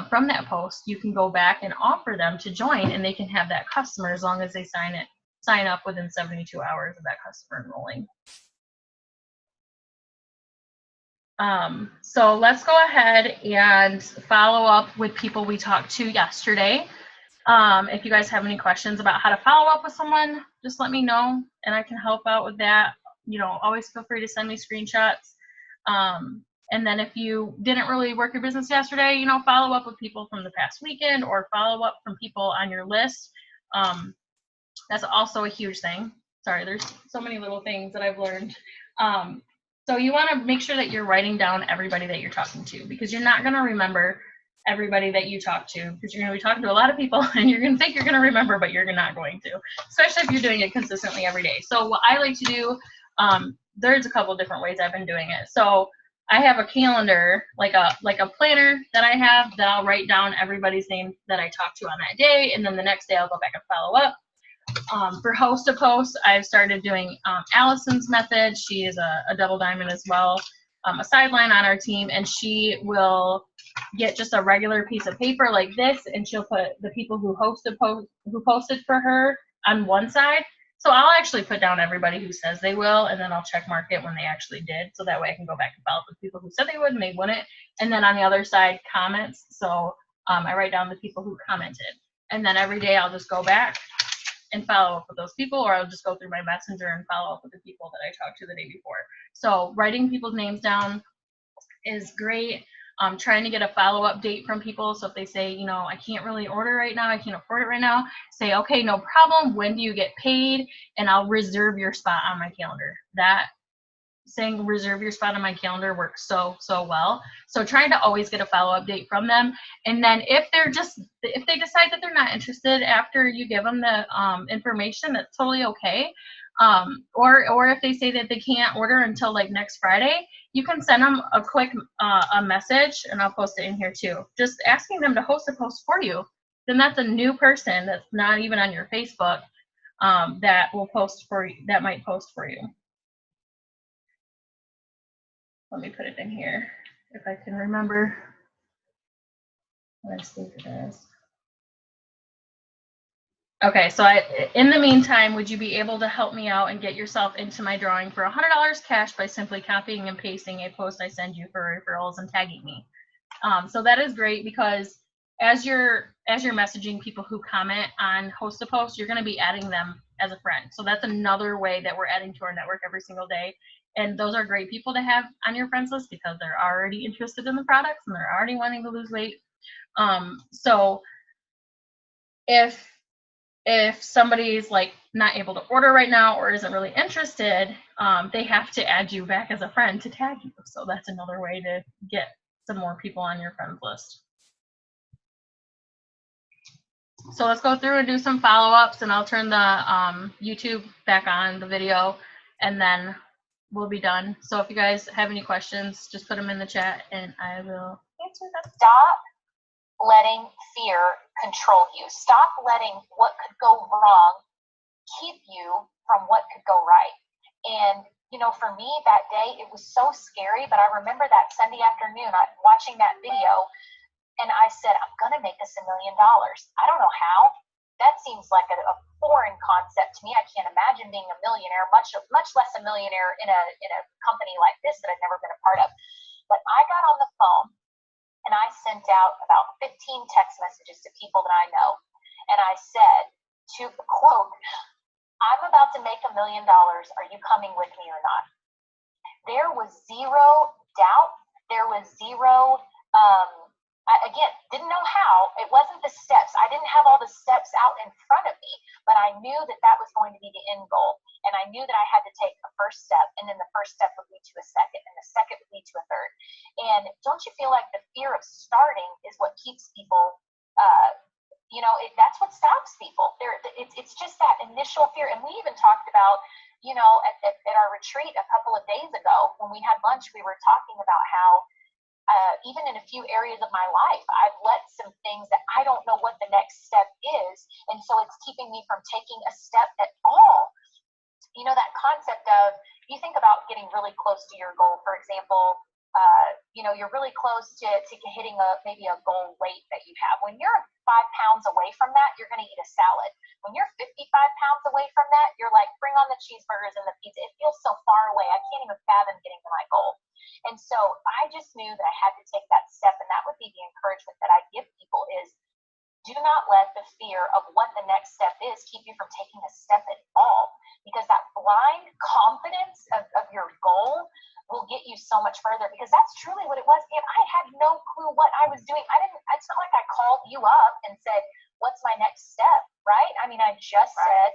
from that post, you can go back and offer them to join, and they can have that customer as long as they sign up within 72 hours of that customer enrolling. So let's go ahead and follow up with people we talked to yesterday. If you guys have any questions about how to follow up with someone, just let me know and I can help out with that. You know, always feel free to send me screenshots. And then if you didn't really work your business yesterday, you know, follow up with people from the past weekend or follow up from people on your list. That's also a huge thing. Sorry, there's so many little things that I've learned. So you want to make sure that you're writing down everybody that you're talking to, because you're not going to remember everybody that you talk to, because you're going to be talking to a lot of people and you're going to think you're going to remember, but you're not going to, especially if you're doing it consistently every day. So what I like to do, there's a couple of different ways I've been doing it. So I have a calendar, like a planner that I have, that I'll write down everybody's name that I talked to on that day, and then the next day I'll go back and follow up. For Host to Post, I've started doing Allison's method. She is a double diamond as well, a sideline on our team, and she will get just a regular piece of paper like this, and she'll put the people who posted for her on one side. So I'll actually put down everybody who says they will, and then I'll check mark it when they actually did, so that way I can go back and follow up with people who said they would and they wouldn't. And then on the other side, comments. So I write down the people who commented, and then every day I'll just go back and follow up with those people, or I'll just go through my messenger and follow up with the people that I talked to the day before. So writing people's names down is great. Trying to get a follow-up date from people. So if they say, you know, I can't really order right now, I can't afford it right now, say, okay, no problem. When do you get paid? And I'll reserve your spot on my calendar. That saying reserve your spot on my calendar works so well. So trying to always get a follow-up date from them. And then if they decide that they're not interested after you give them the information, that's totally okay. Or if they say that they can't order until like next Friday, you can send them a quick a message, and I'll post it in here too, just asking them to host a post for you. Then that's a new person that's not even on your Facebook that will post for you, that might post for you. Let me put it in here if I can remember what I saved it as. Okay, so in the meantime, would you be able to help me out and get yourself into my drawing for $100 cash by simply copying and pasting a post I send you for referrals and tagging me? So that is great because as you're messaging people who comment on Host a Post, you're going to be adding them as a friend. So that's another way that we're adding to our network every single day. And those are great people to have on your friends list because they're already interested in the products and they're already wanting to lose weight. So if somebody's like not able to order right now or isn't really interested, they have to add you back as a friend to tag you. So that's another way to get some more people on your friends list. So let's go through and do some follow-ups, and I'll turn the YouTube back on, the video, and then we'll be done. So if you guys have any questions, just put them in the chat and I will answer them. Stop letting fear control you. Stop letting what could go wrong keep you from what could go right. And you know, for me that day, it was so scary, but I remember that Sunday afternoon, watching that video, and I said, I'm going to make us $1 million. I don't know how. That seems like a foreign concept to me. I can't imagine being a millionaire, much less a millionaire in a company like this that I've never been a part of. But I got on the phone and I sent out about 15 text messages to people that I know. And I said, to quote, I'm about to make $1 million. Are you coming with me or not? There was zero doubt. There was zero, again, didn't know how. It wasn't the steps. I didn't have all the steps out in front of me, but I knew that that was going to be the end goal. And I knew that I had to take a first step, and then the first step would lead to a second, and the second would lead to a third. And don't you feel like the fear of starting is what keeps people, you know, that's what stops people. It's just that initial fear. And we even talked about, you know, at our retreat a couple of days ago when we had lunch, we were talking about how even in a few areas of my life, I've let some things that I don't know what the next step is. And so it's keeping me from taking a step at all. You know, that concept of, you think about getting really close to your goal. For example, you know, you're really close to hitting maybe a goal weight that you have. When you're 5 pounds away from that, you're going to eat a salad. When you're 55 pounds away from that, you're like, bring on the cheeseburgers and the pizza. It feels so far away. I can't even fathom getting to my goal. And so I just knew that I had to take that step, and that would be the encouragement that I give people is, do not let the fear of what the next step is keep you from taking a step at all, because that blind confidence of your goal will get you so much further, because that's truly what it was. And I had no clue what I was doing. It's not like I called you up and said, what's my next step, right? I mean, I just said,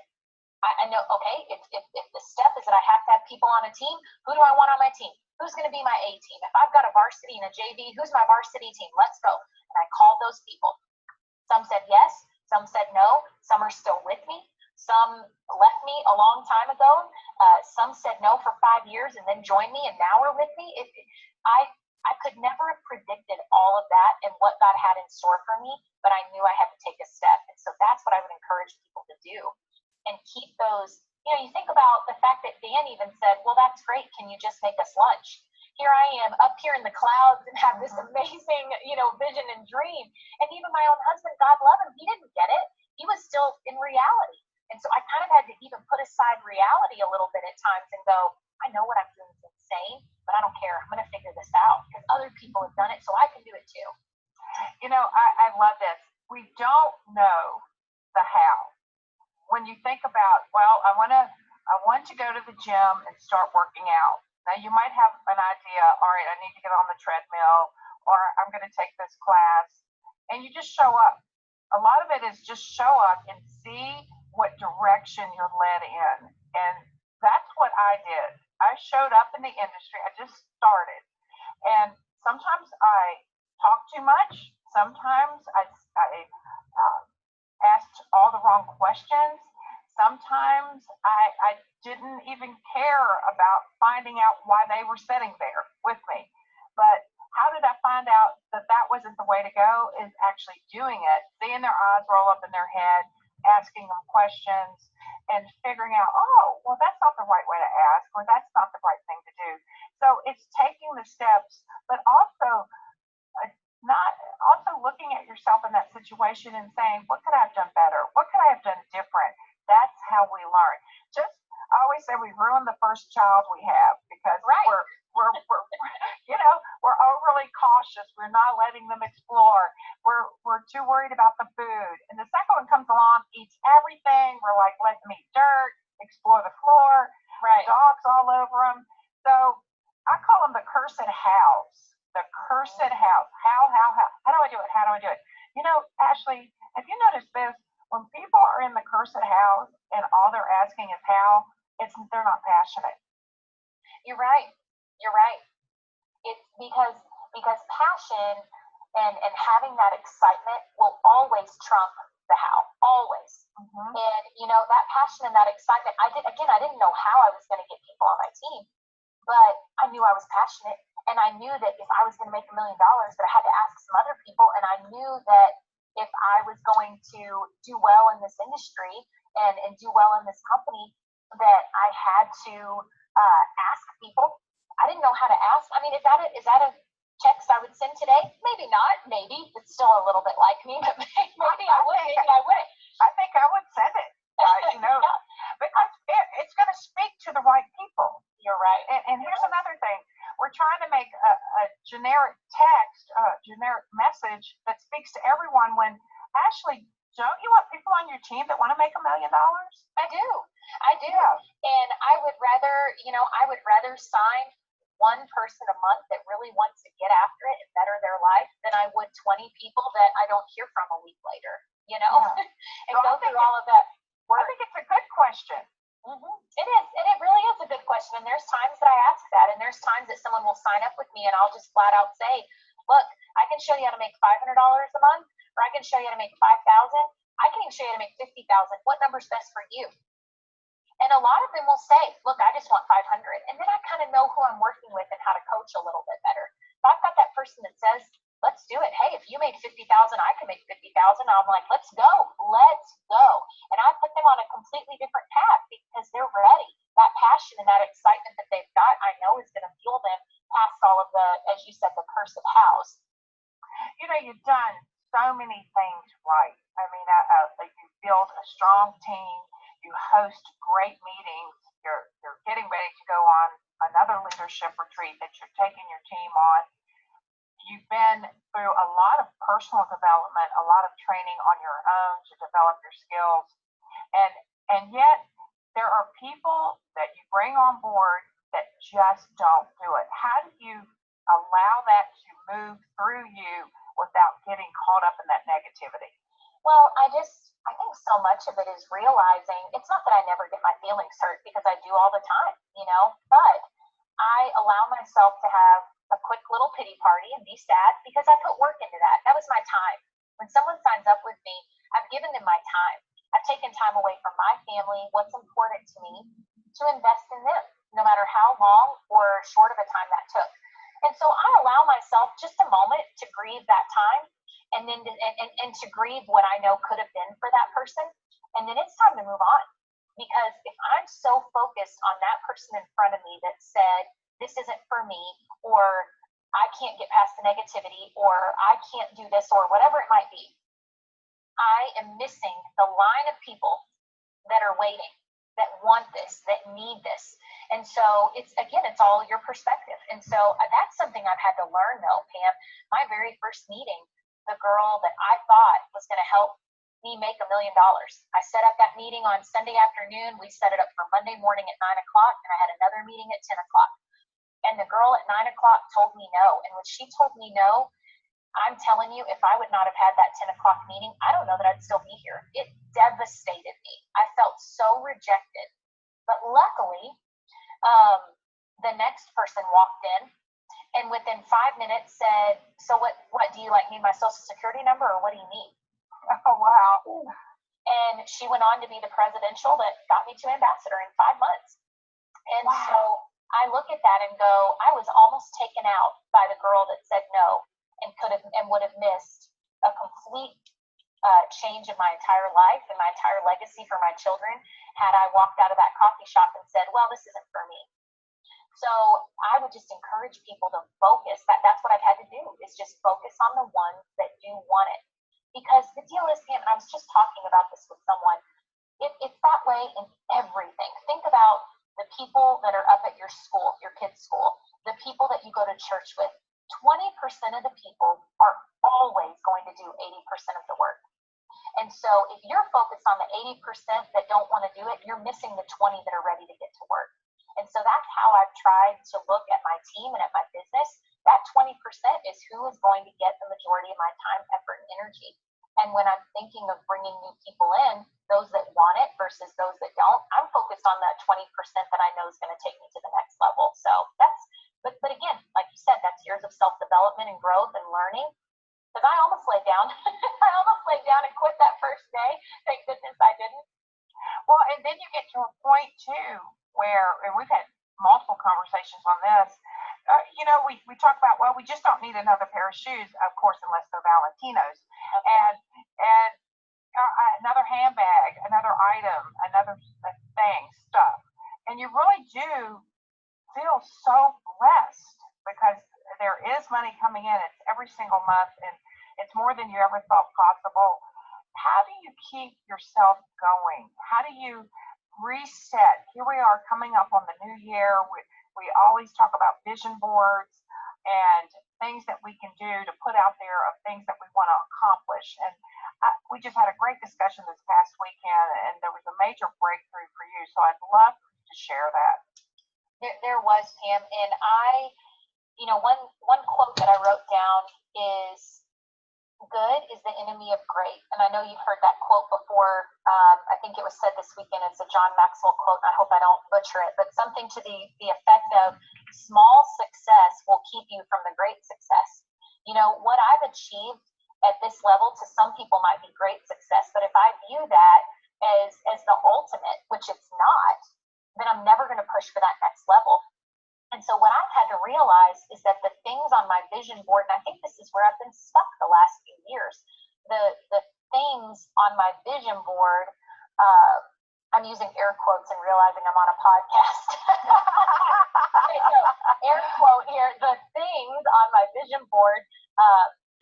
I know, okay, if the step is that I have to have people on a team, who do I want on my team? Who's going to be my A team? If I've got a varsity and a JV, who's my varsity team? Let's go. And I called those people. Some said yes, some said no, some are still with me. Some left me a long time ago. Some said no for 5 years and then joined me and now are with me. I could never have predicted all of that and what God had in store for me, but I knew I had to take a step. And so that's what I would encourage people to do. And keep those, you know, you think about the fact that Dan even said, well, that's great. Can you just make us lunch? Here I am up here in the clouds and have this amazing, you know, vision and dream. And even my own husband, God love him, he didn't get it. He was still in reality. And so I kind of had to even put aside reality a little bit at times and go, I know what I'm doing is insane, but I don't care. I'm going to figure this out because other people have done it, so I can do it too. You know, I love this. We don't know the how. When you think about, well, I want to go to the gym and start working out. Now you might have an idea, all right, I need to get on the treadmill, or I'm going to take this class, and you just show up. A lot of it is just show up and see what direction you're led in. And that's what I did. I showed up in the industry. I just started. And sometimes I talk too much. Sometimes I asked all the wrong questions. Sometimes I didn't even care about finding out why they were sitting there with me. But how did I find out that that wasn't the way to go? Is actually doing it, seeing their eyes roll up in their head, asking them questions, and figuring out, oh, well, that's not the right way to ask, or that's not the right thing to do. So it's taking the steps, but also looking at yourself in that situation and saying, what could I have done better? What could I have done different? we ruined the first child we have because Right. we're we're overly cautious. We're not letting them explore. We're too worried about the food. And the second one comes along, eats everything. We're like, let them eat dirt, explore the floor, Right. dogs all over them. So I call them the cursed house. The cursed house. How do I do it? How do I do it? Ashley, have you noticed this? When people are in the cursed house and all they're asking is how, they're not passionate. You're right. You're right. It's because passion and having that excitement will always trump the how. Always. Mm-hmm. And that passion and that excitement, I didn't know how I was going to get people on my team, but I knew I was passionate, and I knew that if I was going to make $1 million, that I had to ask some other people, and I knew that if I was going to do well in this industry and do well in this company, that I had to ask people. I didn't know how to ask. I mean, is that a text I would send today? Maybe not. Maybe it's still a little bit like me, but maybe I would. Maybe I wouldn't. I think I would send it. Yeah. Because it's going to speak to the right people. You're right. And here's another thing: we're trying to make a generic text, a generic message that speaks to everyone. When Ashley, don't you want people on your team that want to make $1 million? I do. Yeah. And I would rather sign one person a month that really wants to get after it and better their life than I would 20 people that I don't hear from a week later, Yeah. and So go through all of that I work. think it's a good question. Mm-hmm. It is, and it really is a good question. And there's times that I ask that, and there's times that someone will sign up with me, and I'll just flat out say, "Look, I can show you how to make $500 a month, or I can show you how to make $5,000. I can even show you how to make $50,000. What number's best for you?" And a lot of them will say, "Look, I just want 500." And then I kind of know who I'm working with and how to coach a little bit better. If I've got that person that says, "Let's do it. Hey, if you made 50,000, I can make 50,000." I'm like, "Let's go. Let's go." And I put them on a completely different path because they're ready. That passion and that excitement that they've got, I know is going to fuel them past all of the, as you said, the cursed house. You've done so many things right. I mean, you build a strong team. You host great meetings. You're getting ready to go on another leadership retreat that you're taking your team on. You've been through a lot of personal development, a lot of training on your own to develop your skills. And yet there are people that you bring on board that just don't do it. How do you allow that to move through you without getting caught up in that negativity? Well, I think so much of it is realizing it's not that I never get my feelings hurt, because I do all the time, but I allow myself to have a quick little pity party and be sad because I put work into that. That was my time. When someone signs up with me, I've given them my time. I've taken time away from my family, what's important to me, to invest in them, no matter how long or short of a time that took. And so I allow myself just a moment to grieve that time, and then to grieve what I know could have been for that person. And then it's time to move on. Because if I'm so focused on that person in front of me that said, "This isn't for me," or "I can't get past the negativity," or "I can't do this," or whatever it might be, I am missing the line of people that are waiting, that want this, that need this. And so it's all your perspective. And so that's something I've had to learn, though, Pam. My very first meeting, the girl that I thought was going to help me make $1 million. I set up that meeting on Sunday afternoon. We set it up for Monday morning at 9 o'clock, and I had another meeting at 10 o'clock. And the girl at 9 o'clock told me no. And when she told me no, I'm telling you, if I would not have had that 10 o'clock meeting, I don't know that I'd still be here. It devastated me. I felt so rejected. But luckily, the next person walked in, and within 5 minutes said, "So what do you need my social security number, or what do you need?" Oh, wow. And she went on to be the presidential that got me to ambassador in 5 months. And Wow. So I look at that and go, I was almost taken out by the girl that said no, and would have missed a complete change in my entire life and my entire legacy for my children had I walked out of that coffee shop and said, "Well, this isn't for me." So I would just encourage people to focus. That's what I've had to do, is just focus on the ones that do want it. Because the deal is, Pam, and I was just talking about this with someone, it's that way in everything. Think about the people that are up at your school, your kids' school, the people that you go to church with, 20% of the people are always going to do 80% of the work. And so if you're focused on the 80% that don't want to do it, you're missing the 20 that are ready to get to work. And so that's how I've tried to look at my team and at my business. That 20% is who is going to get the majority of my time, effort, and energy. And when I'm thinking of bringing new people in, those that want it versus those that don't, I'm focused on that 20% that I know is going to take me to the next level. So but again, like you said, that's years of self-development and growth and learning. Because I almost laid down. I almost laid down and quit that first day. Thank goodness I didn't. Well, and then you get to a point too where, and we've had multiple conversations on this. We talk about, well, we just don't need another pair of shoes, of course, unless they're Valentinos, and another handbag, another item, another stuff, and you really do feel so blessed because there is money coming in. It's every single month, and it's more than you ever thought possible. How do you keep yourself going? How do you reset? Here we are coming up on the new year. We always talk about vision boards and things that we can do to put out there of things that we want to accomplish. And we just had a great discussion this past weekend, and there was a major breakthrough for you. So I'd love to share that. There was, Pam, and one quote that I wrote down is, good is the enemy of great. And I know you've heard that quote before. I think it was said this weekend. It's a John Maxwell quote, and I hope I don't butcher it, but something to the effect of, small success will keep you from the great success. What I've achieved at this level to some people might be great success, but if I view that as the ultimate, which it's not, then I'm never going to push for that next level. And so what I've had to realize is that the things on my vision board, and I think this is where I've been stuck the last few years, the things on my vision board, I'm using air quotes and realizing I'm on a podcast. Air quote here, the things on my vision board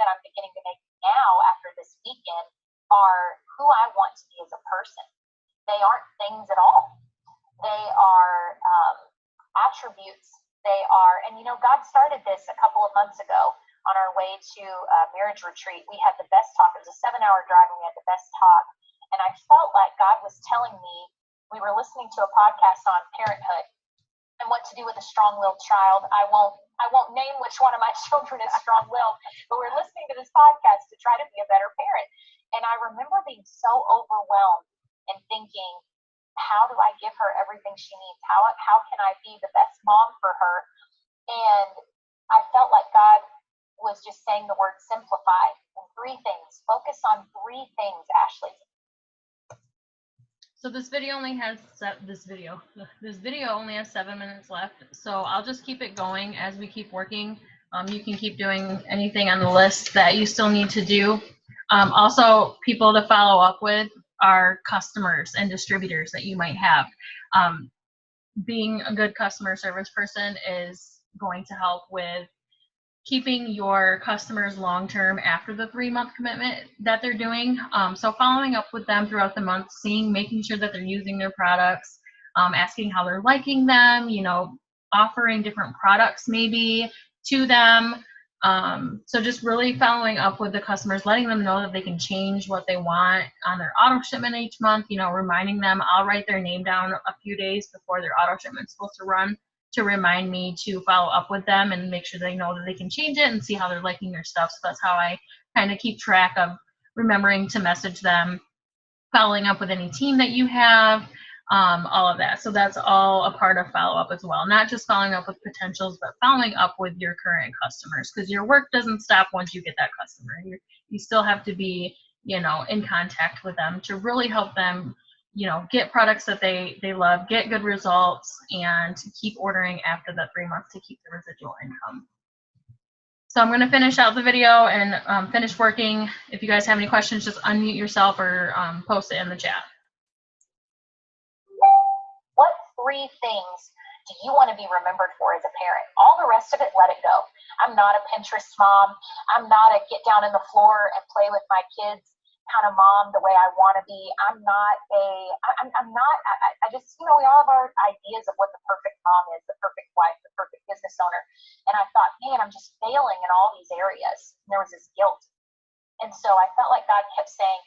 that I'm beginning to make now after this weekend are who I want to be as a person. They aren't things at all. They are attributes. They are, and God started this a couple of months ago on our way to a marriage retreat. We had the best talk. It was a 7-hour drive, and we had the best talk. And I felt like God was telling me, we were listening to a podcast on parenthood and what to do with a strong-willed child. I won't name which one of my children is strong-willed, but we're listening to this podcast to try to be a better parent. And I remember being so overwhelmed and thinking, how do I give her everything she needs? How can I be the best mom for her? And I felt like God was just saying the word simplify. And 3 things. Focus on 3 things, Ashley. So this video only has 7 minutes left. So I'll just keep it going as we keep working. You can keep doing anything on the list that you still need to do. Also, people to follow up with are customers and distributors that you might have. Being a good customer service person is going to help with keeping your customers long-term after the 3-month commitment that they're doing. So following up with them throughout the month, making sure that they're using their products, asking how they're liking them, offering different products maybe to them. So just really following up with the customers, letting them know that they can change what they want on their auto shipment each month, reminding them. I'll write their name down a few days before their auto shipment's supposed to run to remind me to follow up with them and make sure they know that they can change it and see how they're liking their stuff. So that's how I kind of keep track of remembering to message them, following up with any team that you have, all of that. So that's all a part of follow-up as well. Not just following up with potentials, but following up with your current customers, because your work doesn't stop once you get that customer. You still have to be, in contact with them to really help them, get products that they love, get good results, and to keep ordering after the 3 months to keep the residual income. So I'm going to finish out the video and finish working. If you guys have any questions, just unmute yourself or post it in the chat. What 3 things do you want to be remembered for as a parent? All the rest of it, let it go. I'm not a Pinterest mom. I'm not a get down on the floor and play with my kids kind of mom the way I want to be. I'm not I just, we all have our ideas of what the perfect mom is, the perfect wife, the perfect business owner. And I thought, man, I'm just failing in all these areas. And there was this guilt. And so I felt like God kept saying,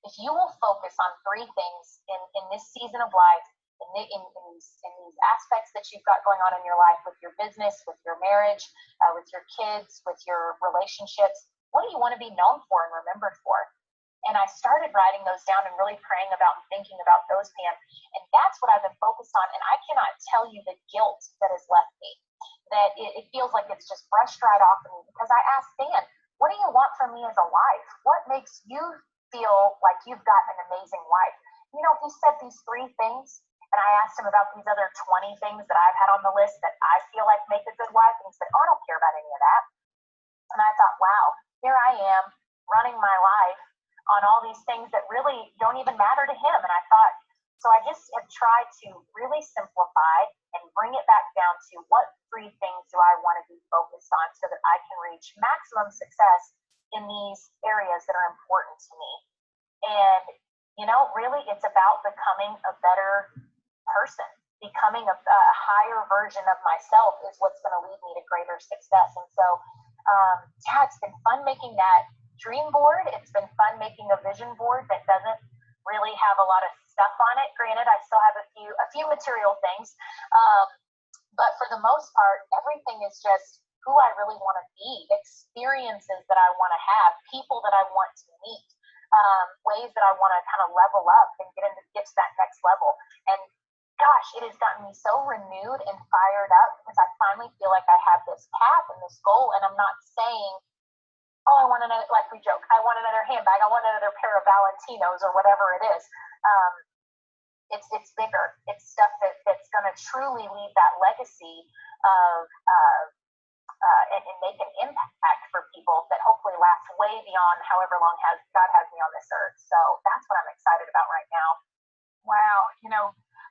if you will focus on three things in this season of life, in these aspects that you've got going on in your life, with your business, with your marriage, with your kids, with your relationships, what do you want to be known for and remembered for? And I started writing those down and really praying about and thinking about those, Pam. And that's what I've been focused on. And I cannot tell you the guilt that has left me, that it feels like it's just brushed right off of me, because I asked Dan, what do you want from me as a wife? What makes you feel like you've got an amazing wife? He said these three things, and I asked him about these other 20 things that I've had on the list that I feel like make a good wife. And he said, oh, I don't care about any of that. And I thought, wow, here I am running my life on all these things that really don't even matter to him. And I thought, so I just have tried to really simplify and bring it back down to what three things do I want to be focused on so that I can reach maximum success in these areas that are important to me. And, really it's about becoming a better person. Becoming a higher version of myself is what's going to lead me to greater success. And so, it's been fun making that dream board. It's been fun making a vision board that doesn't really have a lot of stuff on it. Granted, I still have a few material things, but for the most part, everything is just who I really want to be, experiences that I want to have, people that I want to meet, ways that I want to kind of level up and get to that next level. And gosh, it has gotten me so renewed and fired up because I finally feel like I have this path and this goal, and I'm not saying, oh, I want another, like we joke, I want another handbag, I want another pair of Valentinos or whatever it is. It's bigger. It's stuff that's going to truly leave that legacy of and make an impact for people that hopefully lasts way beyond however long God has me on this earth. So that's what I'm excited about right now. Wow.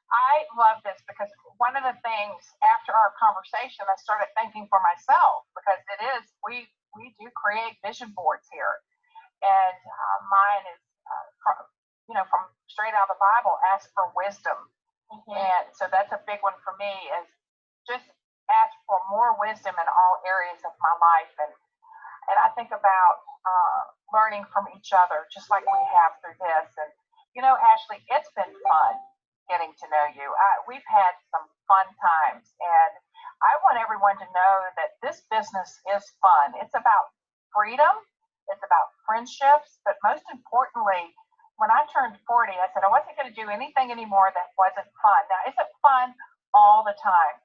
I love this because one of the things after our conversation, I started thinking for myself, because we do create vision boards here. And mine is from straight out of the Bible, ask for wisdom. Mm-hmm. And so that's a big one for me, is just ask for more wisdom in all areas of my life. And I think about learning from each other, just like we have through this. And, Ashley, it's been fun getting to know you. We've had some fun times, and I want everyone to know that this business is fun. It's about freedom. It's about friendships. But most importantly, when I turned 40, I said I wasn't going to do anything anymore that wasn't fun. Now, is it fun all the time?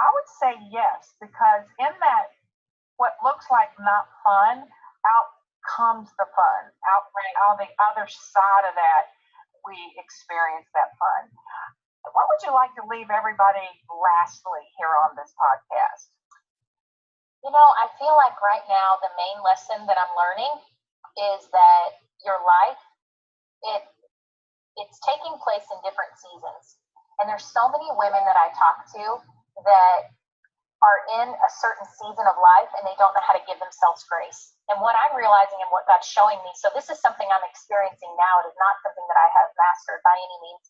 I would say yes, because in that, what looks like not fun, out comes the fun. Out on the other side of that, we experience that fun. What would you like to leave everybody lastly here on this podcast? I feel like right now the main lesson that I'm learning is that your life, it's taking place in different seasons. And there's so many women that I talk to that are in a certain season of life and they don't know how to give themselves grace. And what I'm realizing and what God's showing me, so this is something I'm experiencing now, it is not something that I have mastered by any means,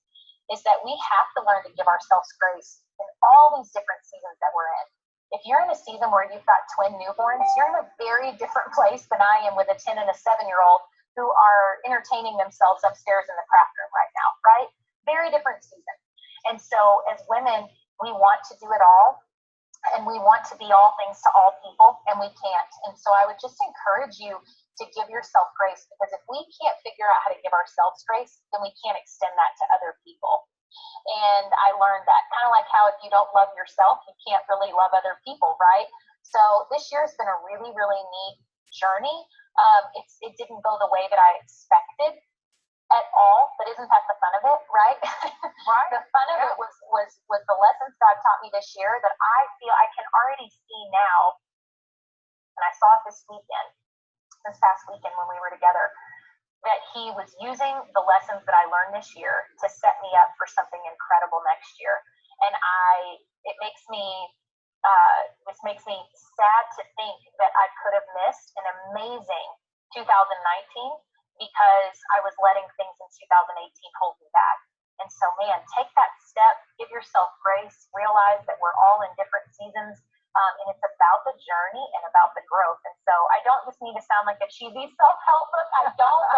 is that we have to learn to give ourselves grace in all these different seasons that we're in. If you're in a season where you've got twin newborns, you're in a very different place than I am with a 10 and a 7-year-old who are entertaining themselves upstairs in the craft room right now, right? Very different season. And so as women, we want to do it all, and we want to be all things to all people, and we can't. And so I would just encourage you to give yourself grace, because if we can't figure out how to give ourselves grace, then we can't extend that to other people. And I learned that, kind of like how if you don't love yourself, you can't really love other people, right? So this year has been a really, really neat journey. It didn't go the way that I expected at all, but isn't that the fun of it, right? Right. The fun of it was the lessons God taught me this year that I feel I can already see now, and I saw it this past weekend when we were together, that He was using the lessons that I learned this year to set me up for something incredible next year. And this makes me sad to think that I could have missed an amazing 2019 because I was letting things in 2018 hold me back. And so, man, take that step, give yourself grace, realize that we're all in different seasons, and it's about the journey and about the growth. And so I don't just need to sound like a cheesy self-help book. I don't,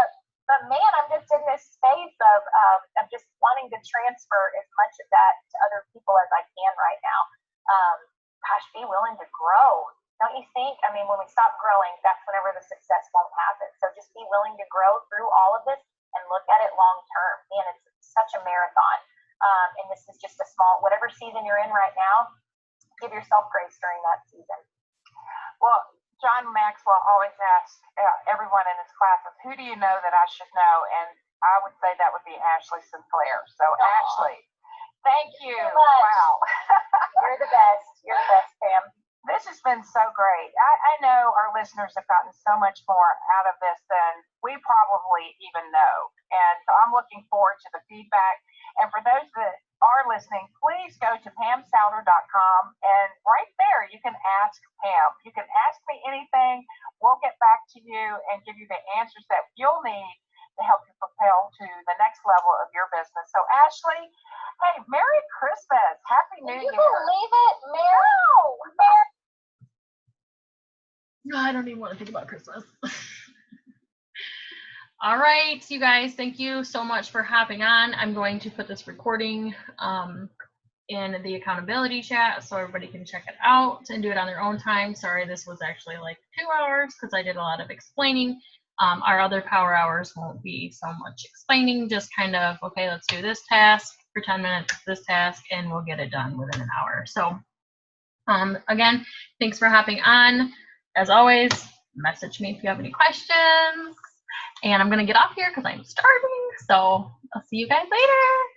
but man, I'm just in this space of just wanting to transfer as much of that to other people as I can right now. Gosh, be willing to grow. Don't you think? I mean, when we stop growing, that's whenever the success won't happen. So just be willing to grow through all of this and look at it long term. Man, it's such a marathon. And this is just a small, whatever season you're in right now, give yourself grace during that season. Well, John Maxwell always asks everyone in his classes, who do you know that I should know? And I would say that would be Ashley Sinclair. So, Ashley, thank you. Wow. You're the best. You're the best, Pam. This has been so great. I know our listeners have gotten so much more out of this than we probably even know. And so I'm looking forward to the feedback. And for those that are listening, please go to pamsouder.com, and right there you can ask Pam. You can ask me anything. We'll get back to you and give you the answers that you'll need to help you propel to the next level of your business. So, Ashley, hey, Merry Christmas. Happy New Year. Can you believe it? Merry. No, I don't even want to think about Christmas. All right, you guys, thank you so much for hopping on. I'm going to put this recording in the accountability chat so everybody can check it out and do it on their own time. Sorry, this was actually like 2 hours because I did a lot of explaining. Our other power hours won't be so much explaining, just kind of, okay, let's do this task for 10 minutes, this task, and we'll get it done within an hour. So again, thanks for hopping on. As always, message me if you have any questions. And I'm going to get off here because I'm starving. So I'll see you guys later.